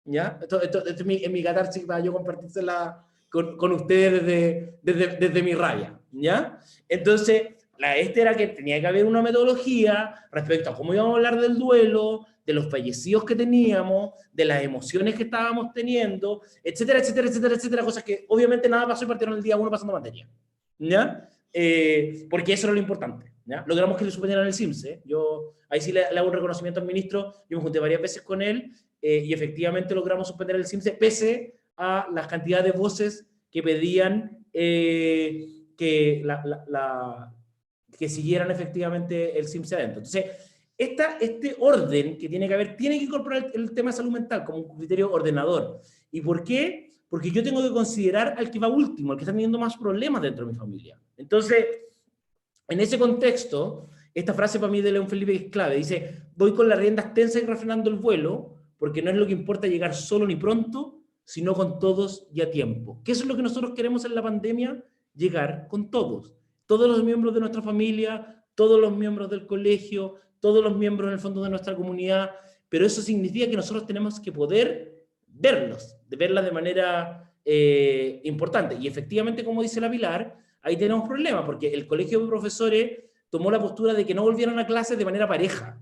¿Ya? Esto es mi catarsis para yo compartírsela con ustedes desde mi raya. ¿Ya? Entonces, este era que tenía que haber una metodología respecto a cómo íbamos a hablar del duelo, de los fallecidos que teníamos, de las emociones que estábamos teniendo, etcétera, etcétera, etcétera, etcétera, cosas que obviamente nada pasó y partieron el día 1 pasando materia. ¿Ya? Porque eso era lo importante. ¿Ya? Logramos que le suspendieran el CIMSE. Yo ahí sí le hago un reconocimiento al ministro, yo me junté varias veces con él, y efectivamente logramos suspender el CIMSE pese a las cantidades de voces que pedían que que siguieran efectivamente el CIMSE adentro. Entonces, este orden que tiene que haber, tiene que incorporar el tema de salud mental como un criterio ordenador. ¿Y por qué? Porque yo tengo que considerar al que va último, al que está teniendo más problemas dentro de mi familia. Entonces, en ese contexto, esta frase para mí de León Felipe es clave. Dice, voy con las riendas tensas y refrenando el vuelo, porque no es lo que importa llegar solo ni pronto, sino con todos y a tiempo. ¿Qué es lo que nosotros queremos en la pandemia? Llegar con todos. Todos los miembros de nuestra familia, todos los miembros del colegio, todos los miembros en el fondo de nuestra comunidad, pero eso significa que nosotros tenemos que poder verlos, de verlas de manera importante. Y efectivamente, como dice la Pilar, ahí tenemos problemas, porque el colegio de profesores tomó la postura de que no volvieran a clases de manera pareja.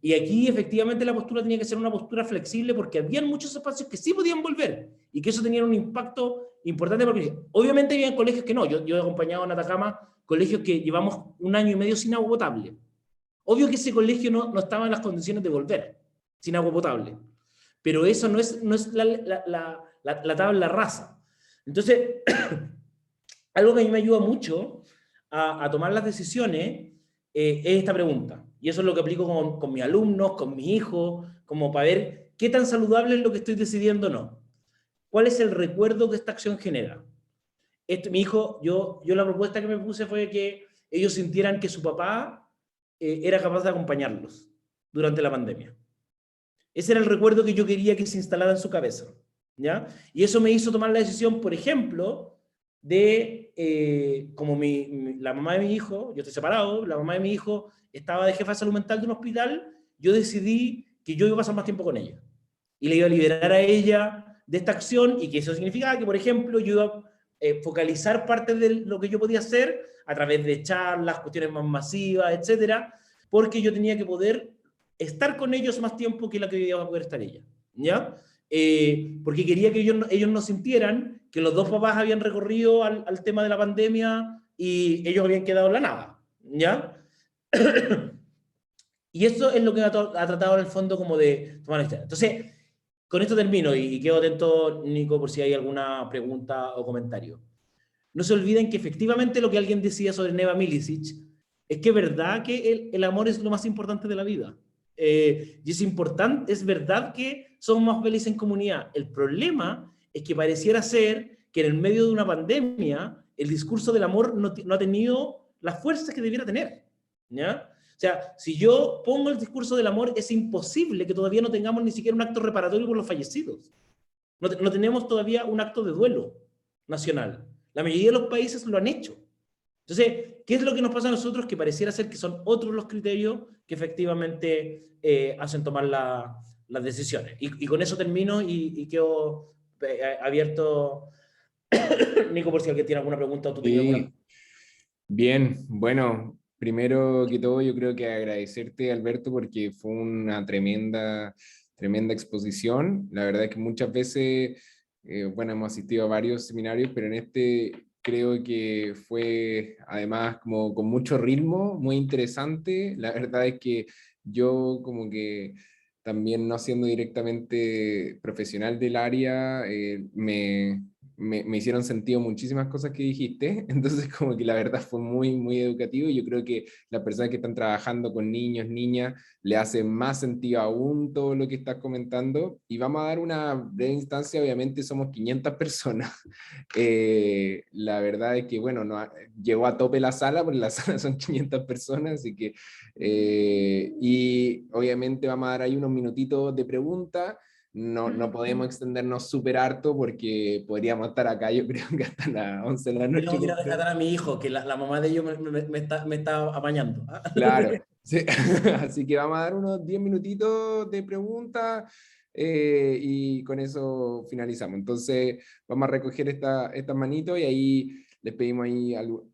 Y aquí efectivamente la postura tenía que ser una postura flexible porque habían muchos espacios que sí podían volver y que eso tenía un impacto importante porque obviamente había colegios que no. Yo he acompañado en Atacama colegios que llevamos 1 año y medio sin agua potable. Obvio que ese colegio no estaba en las condiciones de volver sin agua potable, pero eso no es la tabla rasa. Entonces, algo que a mí me ayuda mucho a tomar las decisiones es esta pregunta. Y eso es lo que aplico con mis alumnos, con mis hijos, como para ver qué tan saludable es lo que estoy decidiendo o no. ¿Cuál es el recuerdo que esta acción genera? Mi hijo, yo la propuesta que me puse fue que ellos sintieran que su papá era capaz de acompañarlos durante la pandemia. Ese era el recuerdo que yo quería que se instalara en su cabeza. ¿Ya? Y eso me hizo tomar la decisión, por ejemplo, de, como la mamá de mi hijo, yo estoy separado, la mamá de mi hijo estaba de jefa de salud mental de un hospital, yo decidí que yo iba a pasar más tiempo con ella. Y le iba a liberar a ella de esta acción y que eso significaba que, por ejemplo, yo iba a focalizar parte de lo que yo podía hacer a través de charlas, cuestiones más masivas, etcétera, porque yo tenía que poder estar con ellos más tiempo que la que iba a poder estar ella. ¿Ya? Porque quería que ellos no sintieran que los dos papás habían recorrido al tema de la pandemia y ellos habían quedado en la nada, ¿ya? Y eso es lo que ha tratado en el fondo como de tomar la historia. Entonces, con esto termino y quedo atento, Nico, por si hay alguna pregunta o comentario. No se olviden que efectivamente lo que alguien decía sobre Neva Milicic es que es verdad que el amor es lo más importante de la vida. Y es verdad que somos más felices en comunidad. El problema es que pareciera ser que en el medio de una pandemia el discurso del amor no ha tenido la fuerza que debiera tener. ¿Ya? O sea, si yo pongo el discurso del amor, es imposible que todavía no tengamos ni siquiera un acto reparatorio por los fallecidos. No tenemos todavía un acto de duelo nacional. La mayoría de los países lo han hecho. Entonces, ¿qué es lo que nos pasa a nosotros? Que pareciera ser que son otros los criterios que efectivamente hacen tomar las decisiones. Y con eso termino y quedo abierto, Nico, por si alguien tiene alguna pregunta o tú tienes alguna. Bien, bueno, primero que todo yo creo que agradecerte, Alberto, porque fue una tremenda exposición. La verdad es que muchas veces, bueno, hemos asistido a varios seminarios, pero en este creo que fue además como con mucho ritmo, muy interesante. La verdad es que yo como que también no siendo directamente profesional del área, me hicieron sentido muchísimas cosas que dijiste, entonces como que la verdad fue muy, muy educativo y yo creo que las personas que están trabajando con niños, niñas, le hace más sentido aún todo lo que estás comentando y vamos a dar una breve instancia, obviamente somos 500 personas, la verdad es que bueno, no, llegó a tope la sala, porque la sala son 500 personas, así que y obviamente vamos a dar ahí unos minutitos de preguntas. No podemos extendernos súper harto porque podríamos estar acá, yo creo que hasta las 11 de la Yo noche. tengo que ir a rescatar a mi hijo, que la mamá de ellos me está apañando. ¿Ah? Claro, sí. Así que vamos a dar unos 10 minutitos de preguntas y con eso finalizamos. Entonces vamos a recoger estas manitos y ahí les pedimos ahí algo,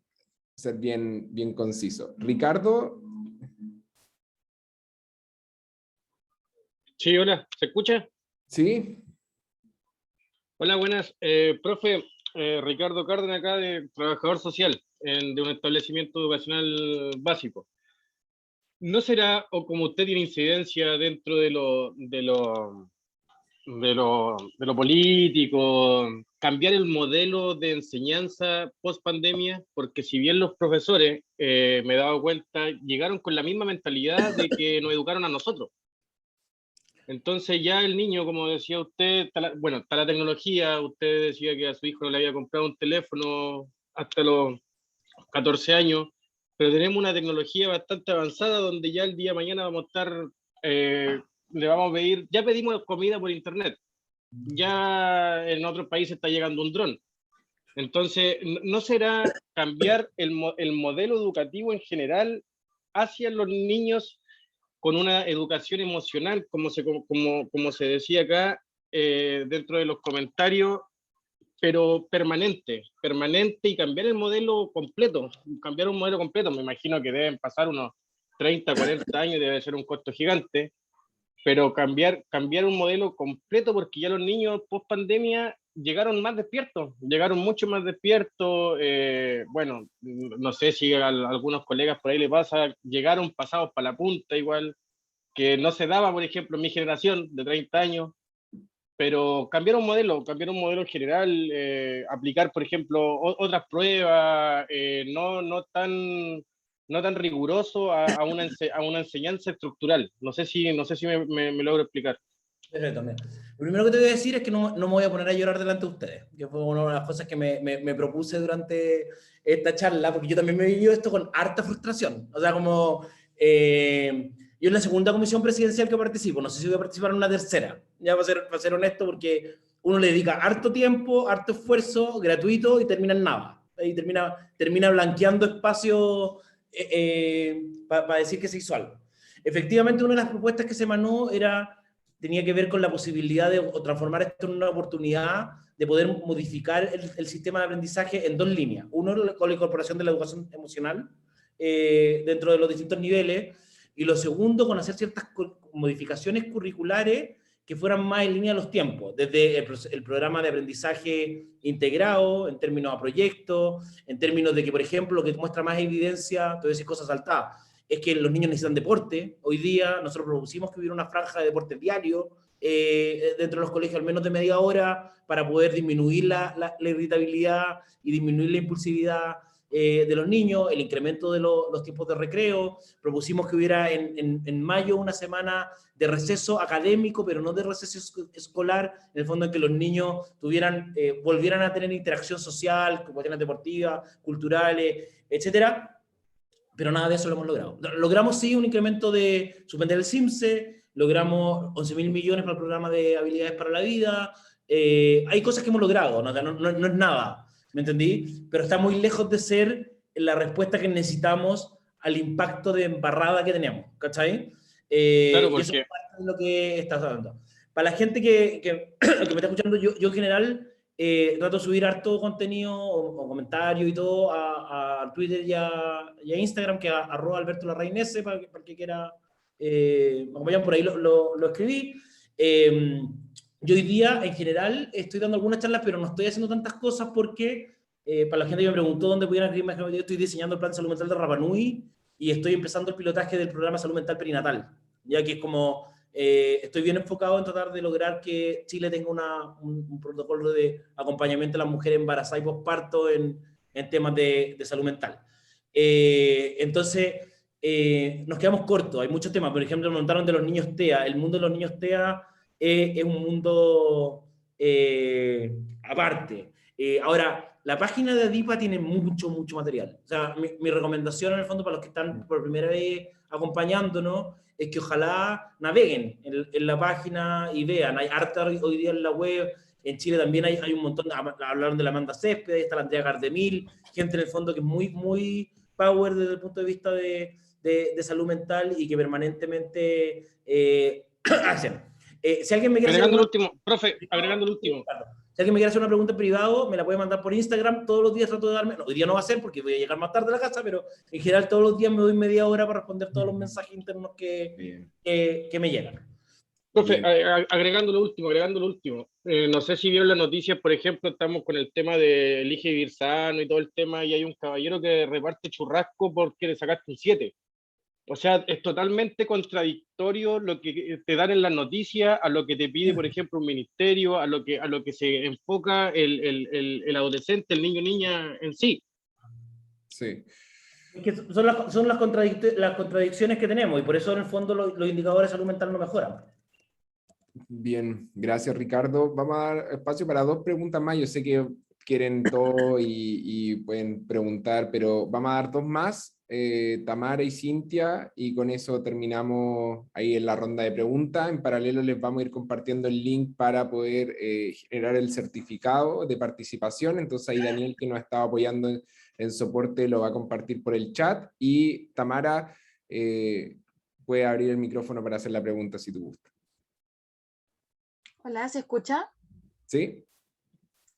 ser bien, bien conciso. Ricardo. Sí, hola, ¿se escucha? Sí. Hola, buenas. Profe, Ricardo Cárdenas acá, de trabajador social de un establecimiento educacional básico. ¿No será, o como usted tiene incidencia dentro de lo político, cambiar el modelo de enseñanza post pandemia? Porque si bien los profesores, me he dado cuenta, llegaron con la misma mentalidad de que nos educaron a nosotros. Entonces ya el niño, como decía usted, bueno, está la tecnología, usted decía que a su hijo no le había comprado un teléfono hasta los 14 años, pero tenemos una tecnología bastante avanzada donde ya el día de mañana vamos a estar, le vamos a pedir, ya pedimos comida por internet, ya en otros países está llegando un dron. Entonces, ¿no será cambiar el modelo educativo en general hacia los niños con una educación emocional, como se decía acá, dentro de los comentarios, pero permanente y cambiar el modelo completo, cambiar un modelo completo? Me imagino que deben pasar unos 30, 40 años, debe ser un costo gigante, pero cambiar un modelo completo, porque ya los niños post pandemia llegaron más despiertos, llegaron mucho más despiertos, bueno, no sé si a algunos colegas por ahí les pasa, llegaron pasados para la punta igual, que no se daba, por ejemplo, en mi generación de 30 años, pero cambiar un modelo en general, aplicar, por ejemplo, otras pruebas, no tan riguroso a una enseñanza estructural. No sé si me logro explicar. Perfecto, mira. Lo primero que te voy a decir es que no me voy a poner a llorar delante de ustedes, que fue una de las cosas que me propuse durante esta charla, porque yo también me he vivido esto con harta frustración. O sea, como yo en la segunda comisión presidencial que participo, no sé si voy a participar en una tercera, ya para ser honesto, porque uno le dedica harto tiempo, harto esfuerzo, gratuito, y termina en nada. Y termina blanqueando espacio para decir que se hizo algo. Efectivamente, una de las propuestas que se emanó tenía que ver con la posibilidad de transformar esto en una oportunidad de poder modificar el sistema de aprendizaje en dos líneas. Uno, con la incorporación de la educación emocional dentro de los distintos niveles, y lo segundo, con hacer ciertas modificaciones curriculares que fueran más en línea de los tiempos, desde el programa de aprendizaje integrado, en términos a proyectos, en términos de que, por ejemplo, lo que muestra más evidencia, te voy a decir cosas saltadas, es que los niños necesitan deporte. Hoy día nosotros propusimos que hubiera una franja de deporte diario dentro de los colegios, al menos de media hora, para poder disminuir la irritabilidad y disminuir la impulsividad de los niños, el incremento de los tiempos de recreo. Propusimos que hubiera en mayo una semana de receso académico, pero no de receso escolar, en el fondo en que los niños volvieran a tener interacción social, cuestiones deportivas, culturales, etcétera. Pero nada de eso lo hemos logrado. Logramos sí un incremento de suspender el CIMSE, logramos 11.000 millones para el programa de habilidades para la vida, hay cosas que hemos logrado, no es nada, ¿me entendí? Pero está muy lejos de ser la respuesta que necesitamos al impacto de embarrada que teníamos, ¿cachai? Claro, Y eso es porque parte de lo que estás hablando. Para la gente que me está escuchando, yo en general trato de subir harto contenido o comentarios y todo a Twitter y a Instagram, que es @AlbertoLarrainS, para el que quiera me acompañan por ahí, lo escribí. Yo hoy día, en general, estoy dando algunas charlas, pero no estoy haciendo tantas cosas porque para la gente que me preguntó dónde pudieran escribir más, yo estoy diseñando el plan de salud mental de Rapa Nui y estoy empezando el pilotaje del programa salud mental perinatal, ya que es como, estoy bien enfocado en tratar de lograr que Chile tenga un protocolo de acompañamiento a las mujeres embarazadas y posparto en temas de salud mental. Entonces, nos quedamos cortos, hay muchos temas. Por ejemplo, nos contaron de los niños TEA. El mundo de los niños TEA es un mundo aparte. Ahora, la página de Adipa tiene mucho material. O sea, mi recomendación en el fondo para los que están por primera vez acompañándonos es que ojalá naveguen en la página y vean. Hay harta hoy día en la web. En Chile también hay un montón, hablaron de la Amanda Césped, ahí está la Andrea Gardemil, gente en el fondo que es muy power desde el punto de vista de salud mental y que permanentemente hacen. Si alguien me quiere agregando el último, profe, agregando el último. Si alguien me quiere hacer una pregunta en privado, me la puede mandar por Instagram. Todos los días trato de darme, no, hoy día no va a ser porque voy a llegar más tarde a la casa, pero en general todos los días me doy media hora para responder todos los mensajes internos que me llegan. Profe, agregando lo último. No sé si vieron las noticias, por ejemplo, estamos con el tema de elige vivir sano y todo el tema, y hay un caballero que reparte churrasco porque le sacaste un 7. O sea, es totalmente contradictorio lo que te dan en las noticias a lo que te pide, por ejemplo, un ministerio, a lo que se enfoca el adolescente, el niño o niña en sí. Sí. Que son las contradicciones que tenemos y por eso en el fondo los indicadores de salud mental no mejoran. Bien, gracias Ricardo. Vamos a dar espacio para 2 preguntas más. Yo sé que quieren todo y pueden preguntar, pero vamos a dar 2 más. Tamara y Cintia, y con eso terminamos ahí en la ronda de preguntas. En paralelo les vamos a ir compartiendo el link para poder generar el certificado de participación. Entonces ahí Daniel, que nos estaba apoyando en soporte, lo va a compartir por el chat, y Tamara puede abrir el micrófono para hacer la pregunta si tú gustas. Hola, ¿se escucha? ¿Sí?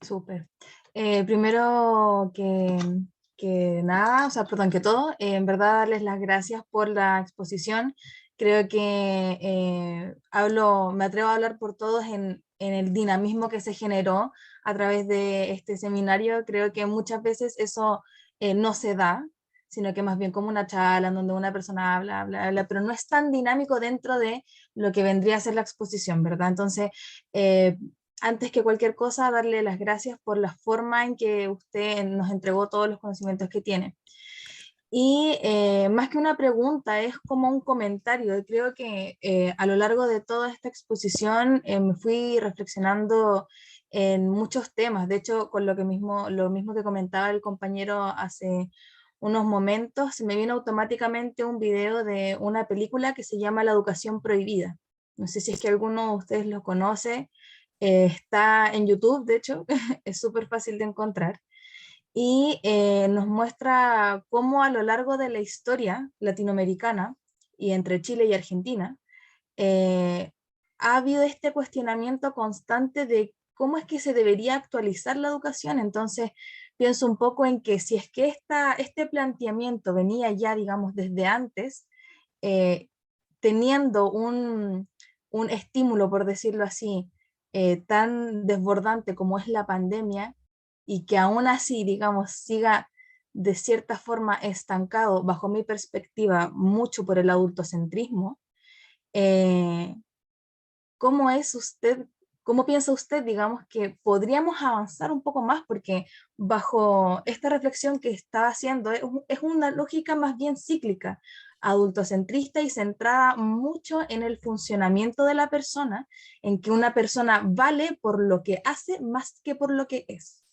Súper. Primero que nada, o sea, perdón, que todo, en verdad darles las gracias por la exposición. Creo que me atrevo a hablar por todos en el dinamismo que se generó a través de este seminario. Creo que muchas veces eso no se da, sino que más bien como una charla en donde una persona habla, pero no es tan dinámico dentro de lo que vendría a ser la exposición, ¿verdad? Entonces, antes que cualquier cosa, darle las gracias por la forma en que usted nos entregó todos los conocimientos que tiene. Y más que una pregunta, es como un comentario. Creo que a lo largo de toda esta exposición me fui reflexionando en muchos temas. De hecho, con lo mismo que comentaba el compañero hace unos momentos, se me vino automáticamente un video de una película que se llama La Educación Prohibida. No sé si es que alguno de ustedes lo conoce. Está en YouTube, de hecho, es súper fácil de encontrar. Y nos muestra cómo a lo largo de la historia latinoamericana y entre Chile y Argentina, ha habido este cuestionamiento constante de cómo es que se debería actualizar la educación. Entonces, pienso un poco en que si es que este planteamiento venía ya, digamos, desde antes, teniendo un estímulo, por decirlo así, tan desbordante como es la pandemia, y que aún así, digamos, siga de cierta forma estancado, bajo mi perspectiva, mucho por el adultocentrismo, ¿cómo piensa usted, digamos, que podríamos avanzar un poco más? Porque bajo esta reflexión que estaba haciendo, es una lógica más bien cíclica, adultocentrista y centrada mucho en el funcionamiento de la persona, en que una persona vale por lo que hace más que por lo que es.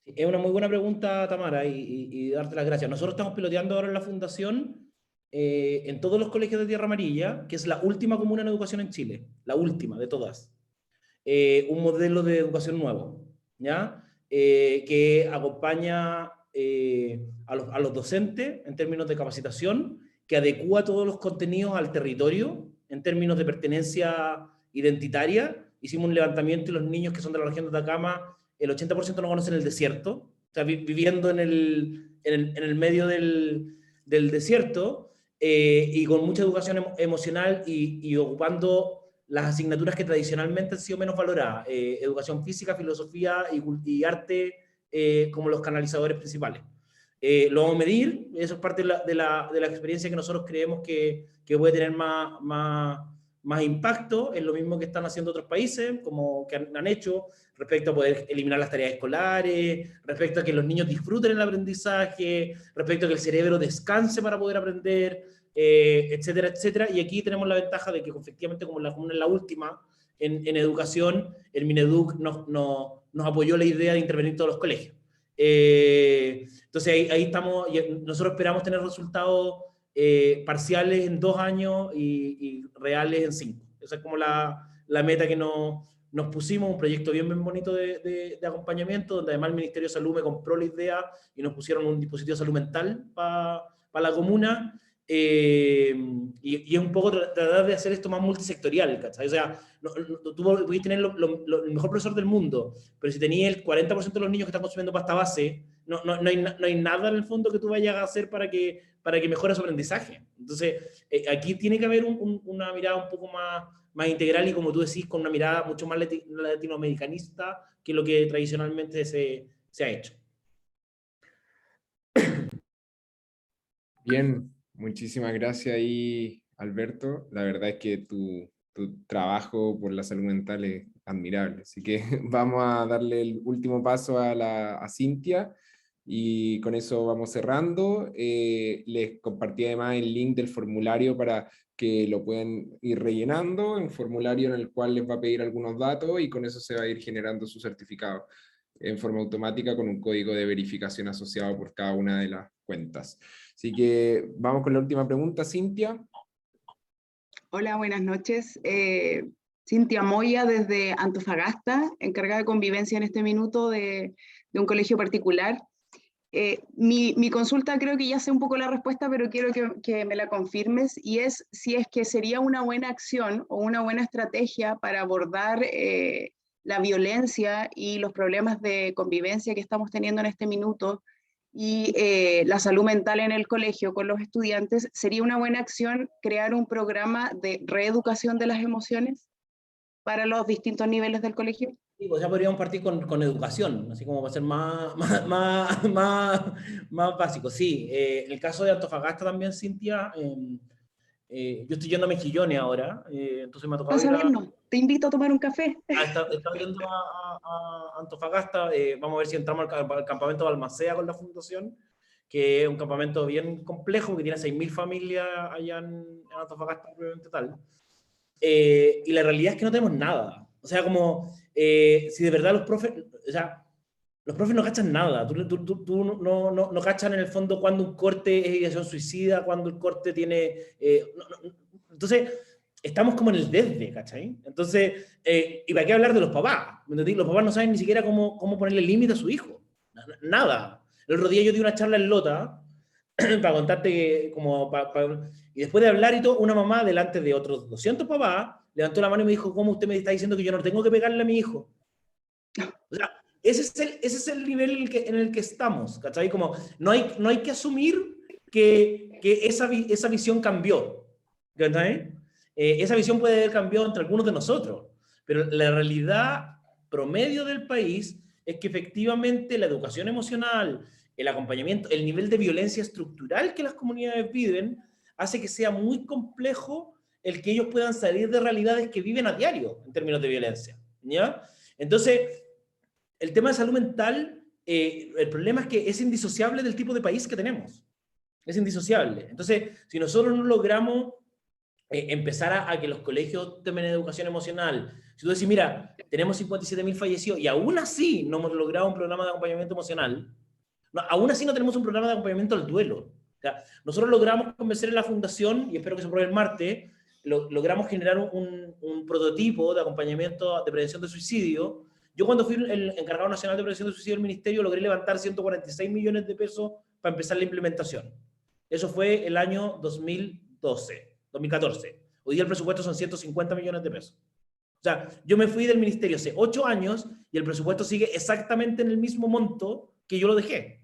Es una muy buena pregunta, Tamara, y darte las gracias. Nosotros estamos piloteando ahora en la Fundación, en todos los colegios de Tierra Amarilla, que es la última comuna en educación en Chile, la última de todas, un modelo de educación nuevo, ¿ya? Que acompaña a los docentes en términos de capacitación, que adecúa todos los contenidos al territorio en términos de pertenencia identitaria. Hicimos un levantamiento y los niños que son de la región de Atacama, el 80% no conocen el desierto, o sea, viviendo en el medio del desierto, y con mucha educación emocional y ocupando las asignaturas que tradicionalmente han sido menos valoradas, educación física, filosofía y arte como los canalizadores principales. Lo vamos a medir, eso es parte de la experiencia que nosotros creemos que puede tener más impacto, es lo mismo que están haciendo otros países, como que han hecho, respecto a poder eliminar las tareas escolares, respecto a que los niños disfruten el aprendizaje, respecto a que el cerebro descanse para poder aprender, etcétera, etcétera. Y aquí tenemos la ventaja de que efectivamente, como la comuna es la última en educación, el Mineduc nos apoyó la idea de intervenir en todos los colegios. Entonces ahí estamos, nosotros esperamos tener resultados parciales en 2 años y reales en 5. Esa es como la meta que nos pusimos, un proyecto bien bonito de acompañamiento, donde además el Ministerio de Salud me compró la idea y nos pusieron un dispositivo de salud mental para la comuna. Y es un poco tratar de hacer esto más multisectorial, ¿cachai? O sea, tú podés tener el mejor profesor del mundo, pero si tenías el 40% de los niños que están consumiendo pasta base, no hay nada en el fondo que tú vayas a hacer para que mejore su aprendizaje. Entonces, aquí tiene que haber una mirada un poco más integral y, como tú decís, con una mirada mucho más latinoamericanista que lo que tradicionalmente se ha hecho. Bien, muchísimas gracias ahí, Alberto. La verdad es que tu trabajo por la salud mental es admirable. Así que vamos a darle el último paso a Cintia y con eso vamos cerrando. Les compartí además el link del formulario para que lo puedan ir rellenando, un formulario en el cual les va a pedir algunos datos y con eso se va a ir generando su certificado en forma automática con un código de verificación asociado por cada una de las cuentas. Así que vamos con la última pregunta, Cintia. Hola, buenas noches. Cintia Moya desde Antofagasta, encargada de convivencia en este minuto de un colegio particular. Mi consulta, creo que ya sé un poco la respuesta, pero quiero que me la confirmes, y es si es que sería una buena acción o una buena estrategia para abordar la violencia y los problemas de convivencia que estamos teniendo en este minuto y la salud mental en el colegio con los estudiantes. ¿Sería una buena acción crear un programa de reeducación de las emociones para los distintos niveles del colegio? Sí, pues ya podríamos partir con educación, así como para ser más básico. Sí, en el caso de Antofagasta también, Cintia, yo estoy yendo a Mejillones ahora, entonces me ha tocado Vas a vernos, te invito a tomar un café. Está yendo a Antofagasta. Vamos a ver si entramos al campamento de Balmaceda con la fundación, que es un campamento bien complejo, que tiene 6.000 familias allá en Antofagasta, probablemente tal. Y la realidad es que no tenemos nada. O sea, como si de verdad los profes no cachan nada. Tú no cachan en el fondo cuando un corte es ideación suicida, cuando el corte tiene... Entonces, estamos como en el desde, ¿cachai? Entonces, ¿y para qué hablar de los papás? ¿Me entendí? Los papás no saben ni siquiera cómo ponerle límite a su hijo. Nada. El otro día yo di una charla en Lota para contarte que, y después de hablar y todo, una mamá delante de otros 200 papás levantó la mano y me dijo: ¿cómo usted me está diciendo que yo no tengo que pegarle a mi hijo? O sea, ese es el nivel en el que estamos, ¿cachai? Como no hay que asumir que esa visión cambió, ¿cachai? Esa visión puede haber cambiado entre algunos de nosotros, pero la realidad promedio del país es que efectivamente la educación emocional, el acompañamiento, el nivel de violencia estructural que las comunidades viven, hace que sea muy complejo el que ellos puedan salir de realidades que viven a diario en términos de violencia, ¿ya? Entonces, el tema de salud mental, el problema es que es indisociable del tipo de país que tenemos. Es indisociable. Entonces, si nosotros no logramos empezar a que los colegios tomen educación emocional, si tú decís, mira, tenemos 57.000 fallecidos y aún así no hemos logrado un programa de acompañamiento emocional, aún así no tenemos un programa de acompañamiento al duelo. O sea, nosotros logramos convencer en la fundación, y espero que se apruebe el martes, logramos generar un prototipo de acompañamiento de prevención de suicidio. Yo, cuando fui el encargado nacional de prevención de suicidio del ministerio, logré levantar 146 millones de pesos para empezar la implementación. Eso fue el año 2014. Hoy día el presupuesto son 150 millones de pesos. O sea, yo me fui del ministerio hace 8 años y el presupuesto sigue exactamente en el mismo monto que yo lo dejé.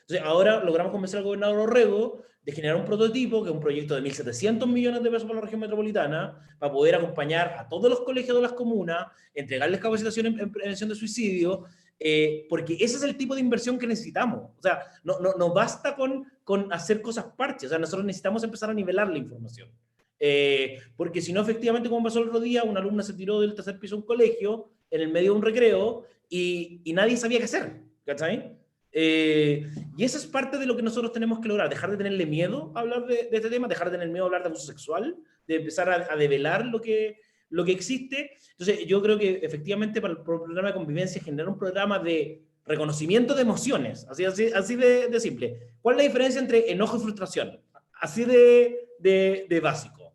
Entonces, ahora logramos convencer al gobernador Orrego de generar un prototipo, que es un proyecto de 1.700 millones de pesos para la región metropolitana, para poder acompañar a todos los colegios de las comunas, entregarles capacitación en prevención de suicidio, porque ese es el tipo de inversión que necesitamos. O sea, no basta con hacer cosas parches, o sea, nosotros necesitamos empezar a nivelar la información. Porque si no, efectivamente, como pasó el otro día, una alumna se tiró del tercer piso de un colegio en el medio de un recreo y nadie sabía qué hacer, ¿cachai? Y eso es parte de lo que nosotros tenemos que lograr, dejar de tenerle miedo a hablar de este tema, dejar de tener miedo a hablar de abuso sexual, de empezar a develar lo que existe. Entonces, yo creo que efectivamente para el programa de convivencia generar un programa de reconocimiento de emociones, así de simple. ¿Cuál es la diferencia entre enojo y frustración? Así de básico.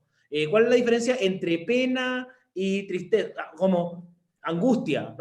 ¿Cuál es la diferencia entre pena y tristeza? Como angustia.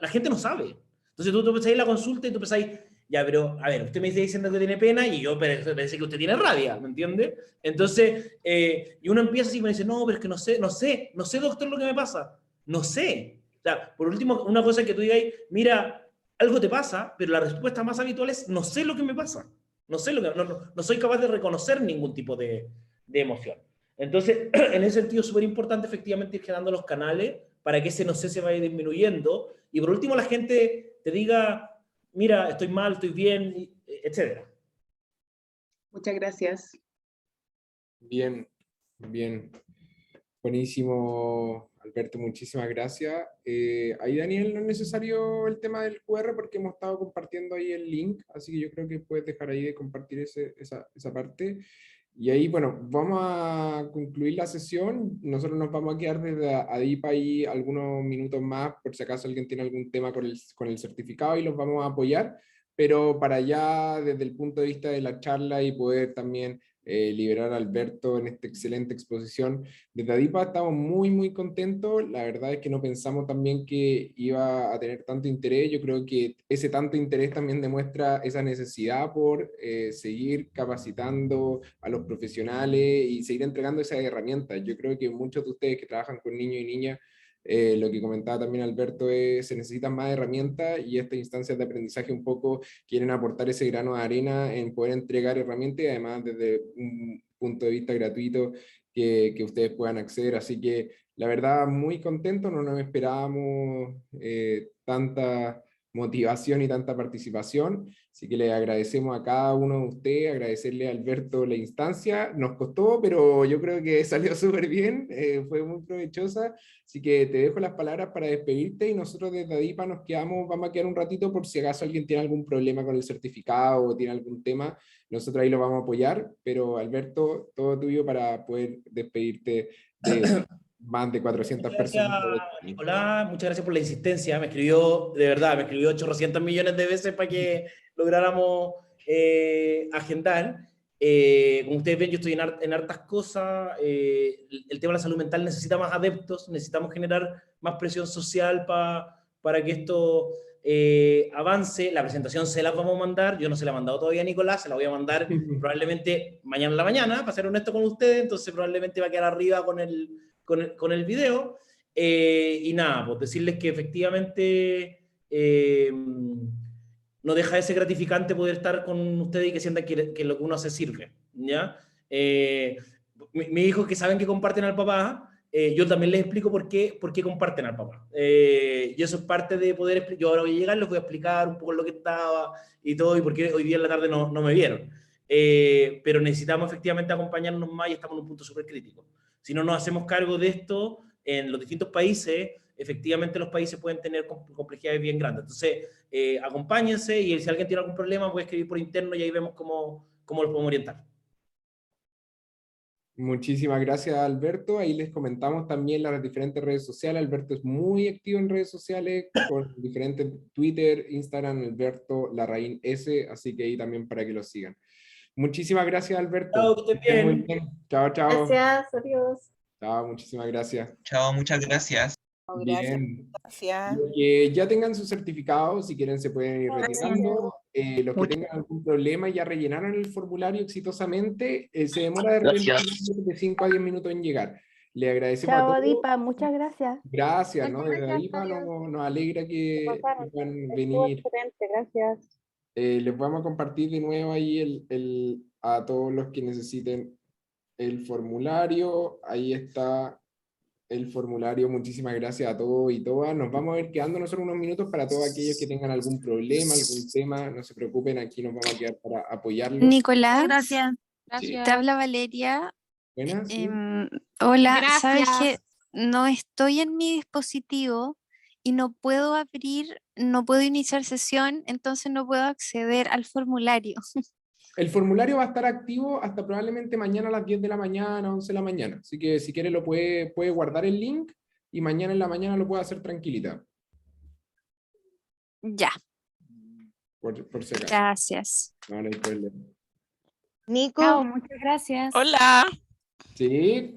La gente no sabe. Entonces tú empezáis la consulta y tú empezáis, ya, pero a ver, usted me está diciendo que tiene pena y yo pensé que usted tiene rabia, ¿me entiende? Entonces, y uno empieza así y me dice, no, pero es que no sé, doctor, lo que me pasa. No sé. O sea, por último, una cosa es que tú digas, mira, algo te pasa, pero la respuesta más habitual es, no sé lo que me pasa. No sé no soy capaz de reconocer ningún tipo de emoción. Entonces, en ese sentido es súper importante efectivamente ir generando los canales para que ese no sé se vaya disminuyendo. Y por último, la gente te diga, mira, estoy mal, estoy bien, etcétera. Muchas gracias. Bien, bien. Buenísimo, Alberto, muchísimas gracias. Ahí, Daniel, no es necesario el tema del QR porque hemos estado compartiendo ahí el link, así que yo creo que puedes dejar ahí de compartir esa parte. Y ahí, bueno, vamos a concluir la sesión. Nosotros nos vamos a quedar desde ADIPA ahí algunos minutos más, por si acaso alguien tiene algún tema con el certificado y los vamos a apoyar, pero para ya desde el punto de vista de la charla y poder también liberar a Alberto en esta excelente exposición. Desde ADIPA estamos muy, muy contentos. La verdad es que no pensamos también que iba a tener tanto interés. Yo creo que ese tanto interés también demuestra esa necesidad por seguir capacitando a los profesionales y seguir entregando esas herramientas. Yo creo que muchos de ustedes que trabajan con niños y niñas, lo que comentaba también Alberto es se necesitan más herramientas y estas instancias de aprendizaje un poco quieren aportar ese grano de arena en poder entregar herramientas y además desde un punto de vista gratuito que ustedes puedan acceder. Así que la verdad muy contento, no nos esperábamos tanta motivación y tanta participación. Así que le agradecemos a cada uno de ustedes, agradecerle a Alberto la instancia. Nos costó, pero yo creo que salió súper bien, fue muy provechosa. Así que te dejo las palabras para despedirte y nosotros desde ADIPA nos quedamos, vamos a quedar un ratito por si acaso alguien tiene algún problema con el certificado o tiene algún tema, nosotros ahí lo vamos a apoyar, pero Alberto, todo tuyo para poder despedirte de más de 400 Muchas gracias, personas. Nicolás, muchas gracias por la insistencia. De verdad, me escribió 800 millones de veces para que lográramos agendar. Como ustedes ven, yo estoy en hartas cosas. El tema de la salud mental necesita más adeptos, necesitamos generar más presión social para que esto avance. La presentación se la vamos a mandar, yo no se la he mandado todavía a Nicolás, se la voy a mandar probablemente mañana en la mañana, para ser honesto con ustedes, entonces probablemente va a quedar arriba con el video. Y nada, pues decirles que efectivamente no deja de ser gratificante poder estar con ustedes y que sientan que lo que uno hace sirve, ¿ya? Mis hijos que saben que comparten al papá, yo también les explico por qué comparten al papá. Y eso es parte de poder, yo ahora voy a llegar, les voy a explicar un poco lo que estaba y todo, y por qué hoy día en la tarde no me vieron. Pero necesitamos efectivamente acompañarnos más y estamos en un punto súper crítico. Si no nos hacemos cargo de esto en los distintos países, efectivamente los países pueden tener complejidades bien grandes. Entonces, acompáñense y si alguien tiene algún problema puede escribir por interno y ahí vemos cómo los podemos orientar. Muchísimas gracias, Alberto. Ahí les comentamos también las diferentes redes sociales. Alberto es muy activo en redes sociales, con diferentes Twitter, Instagram, Alberto Larraín S, así que ahí también para que lo sigan. Muchísimas gracias, Alberto. Chao, que estén bien. Muy bien. Chao, chao. Gracias, adiós. Chao, muchísimas gracias. Chao, muchas gracias. Bien. Gracias. Los que ya tengan su certificado, si quieren se pueden ir retirando. Los que tengan algún problema y ya rellenaron el formulario exitosamente, se demora de 5 a 10 minutos en llegar. Le agradecemos a Chao, todos. Adipa, muchas gracias. Gracias, ¿no? Muchas Desde gracias, ADIPA adiós. nos alegra que Pasaron. puedan Estuvo venir. excelente, gracias. Les vamos a compartir de nuevo ahí a todos los que necesiten el formulario. Ahí está el formulario. Muchísimas gracias a todos y todas. Nos vamos a ir quedando nosotros unos minutos para todos aquellos que tengan algún problema, algún tema. No se preocupen, aquí nos vamos a quedar para apoyarlos. Nicolás, Gracias. Sí. te habla Valeria. Buenas, sí. Hola, sabes Gracias. que no estoy en mi dispositivo y no puedo no puedo iniciar sesión, entonces no puedo acceder al formulario. El formulario va a estar activo hasta probablemente mañana a las 10 de la mañana, 11 de la mañana. Así que si quiere lo puede guardar el link y mañana en la mañana lo puede hacer tranquilita. Ya, Por si acaso. gracias. No hay problema. Nico, Chao, muchas gracias. Hola. Sí.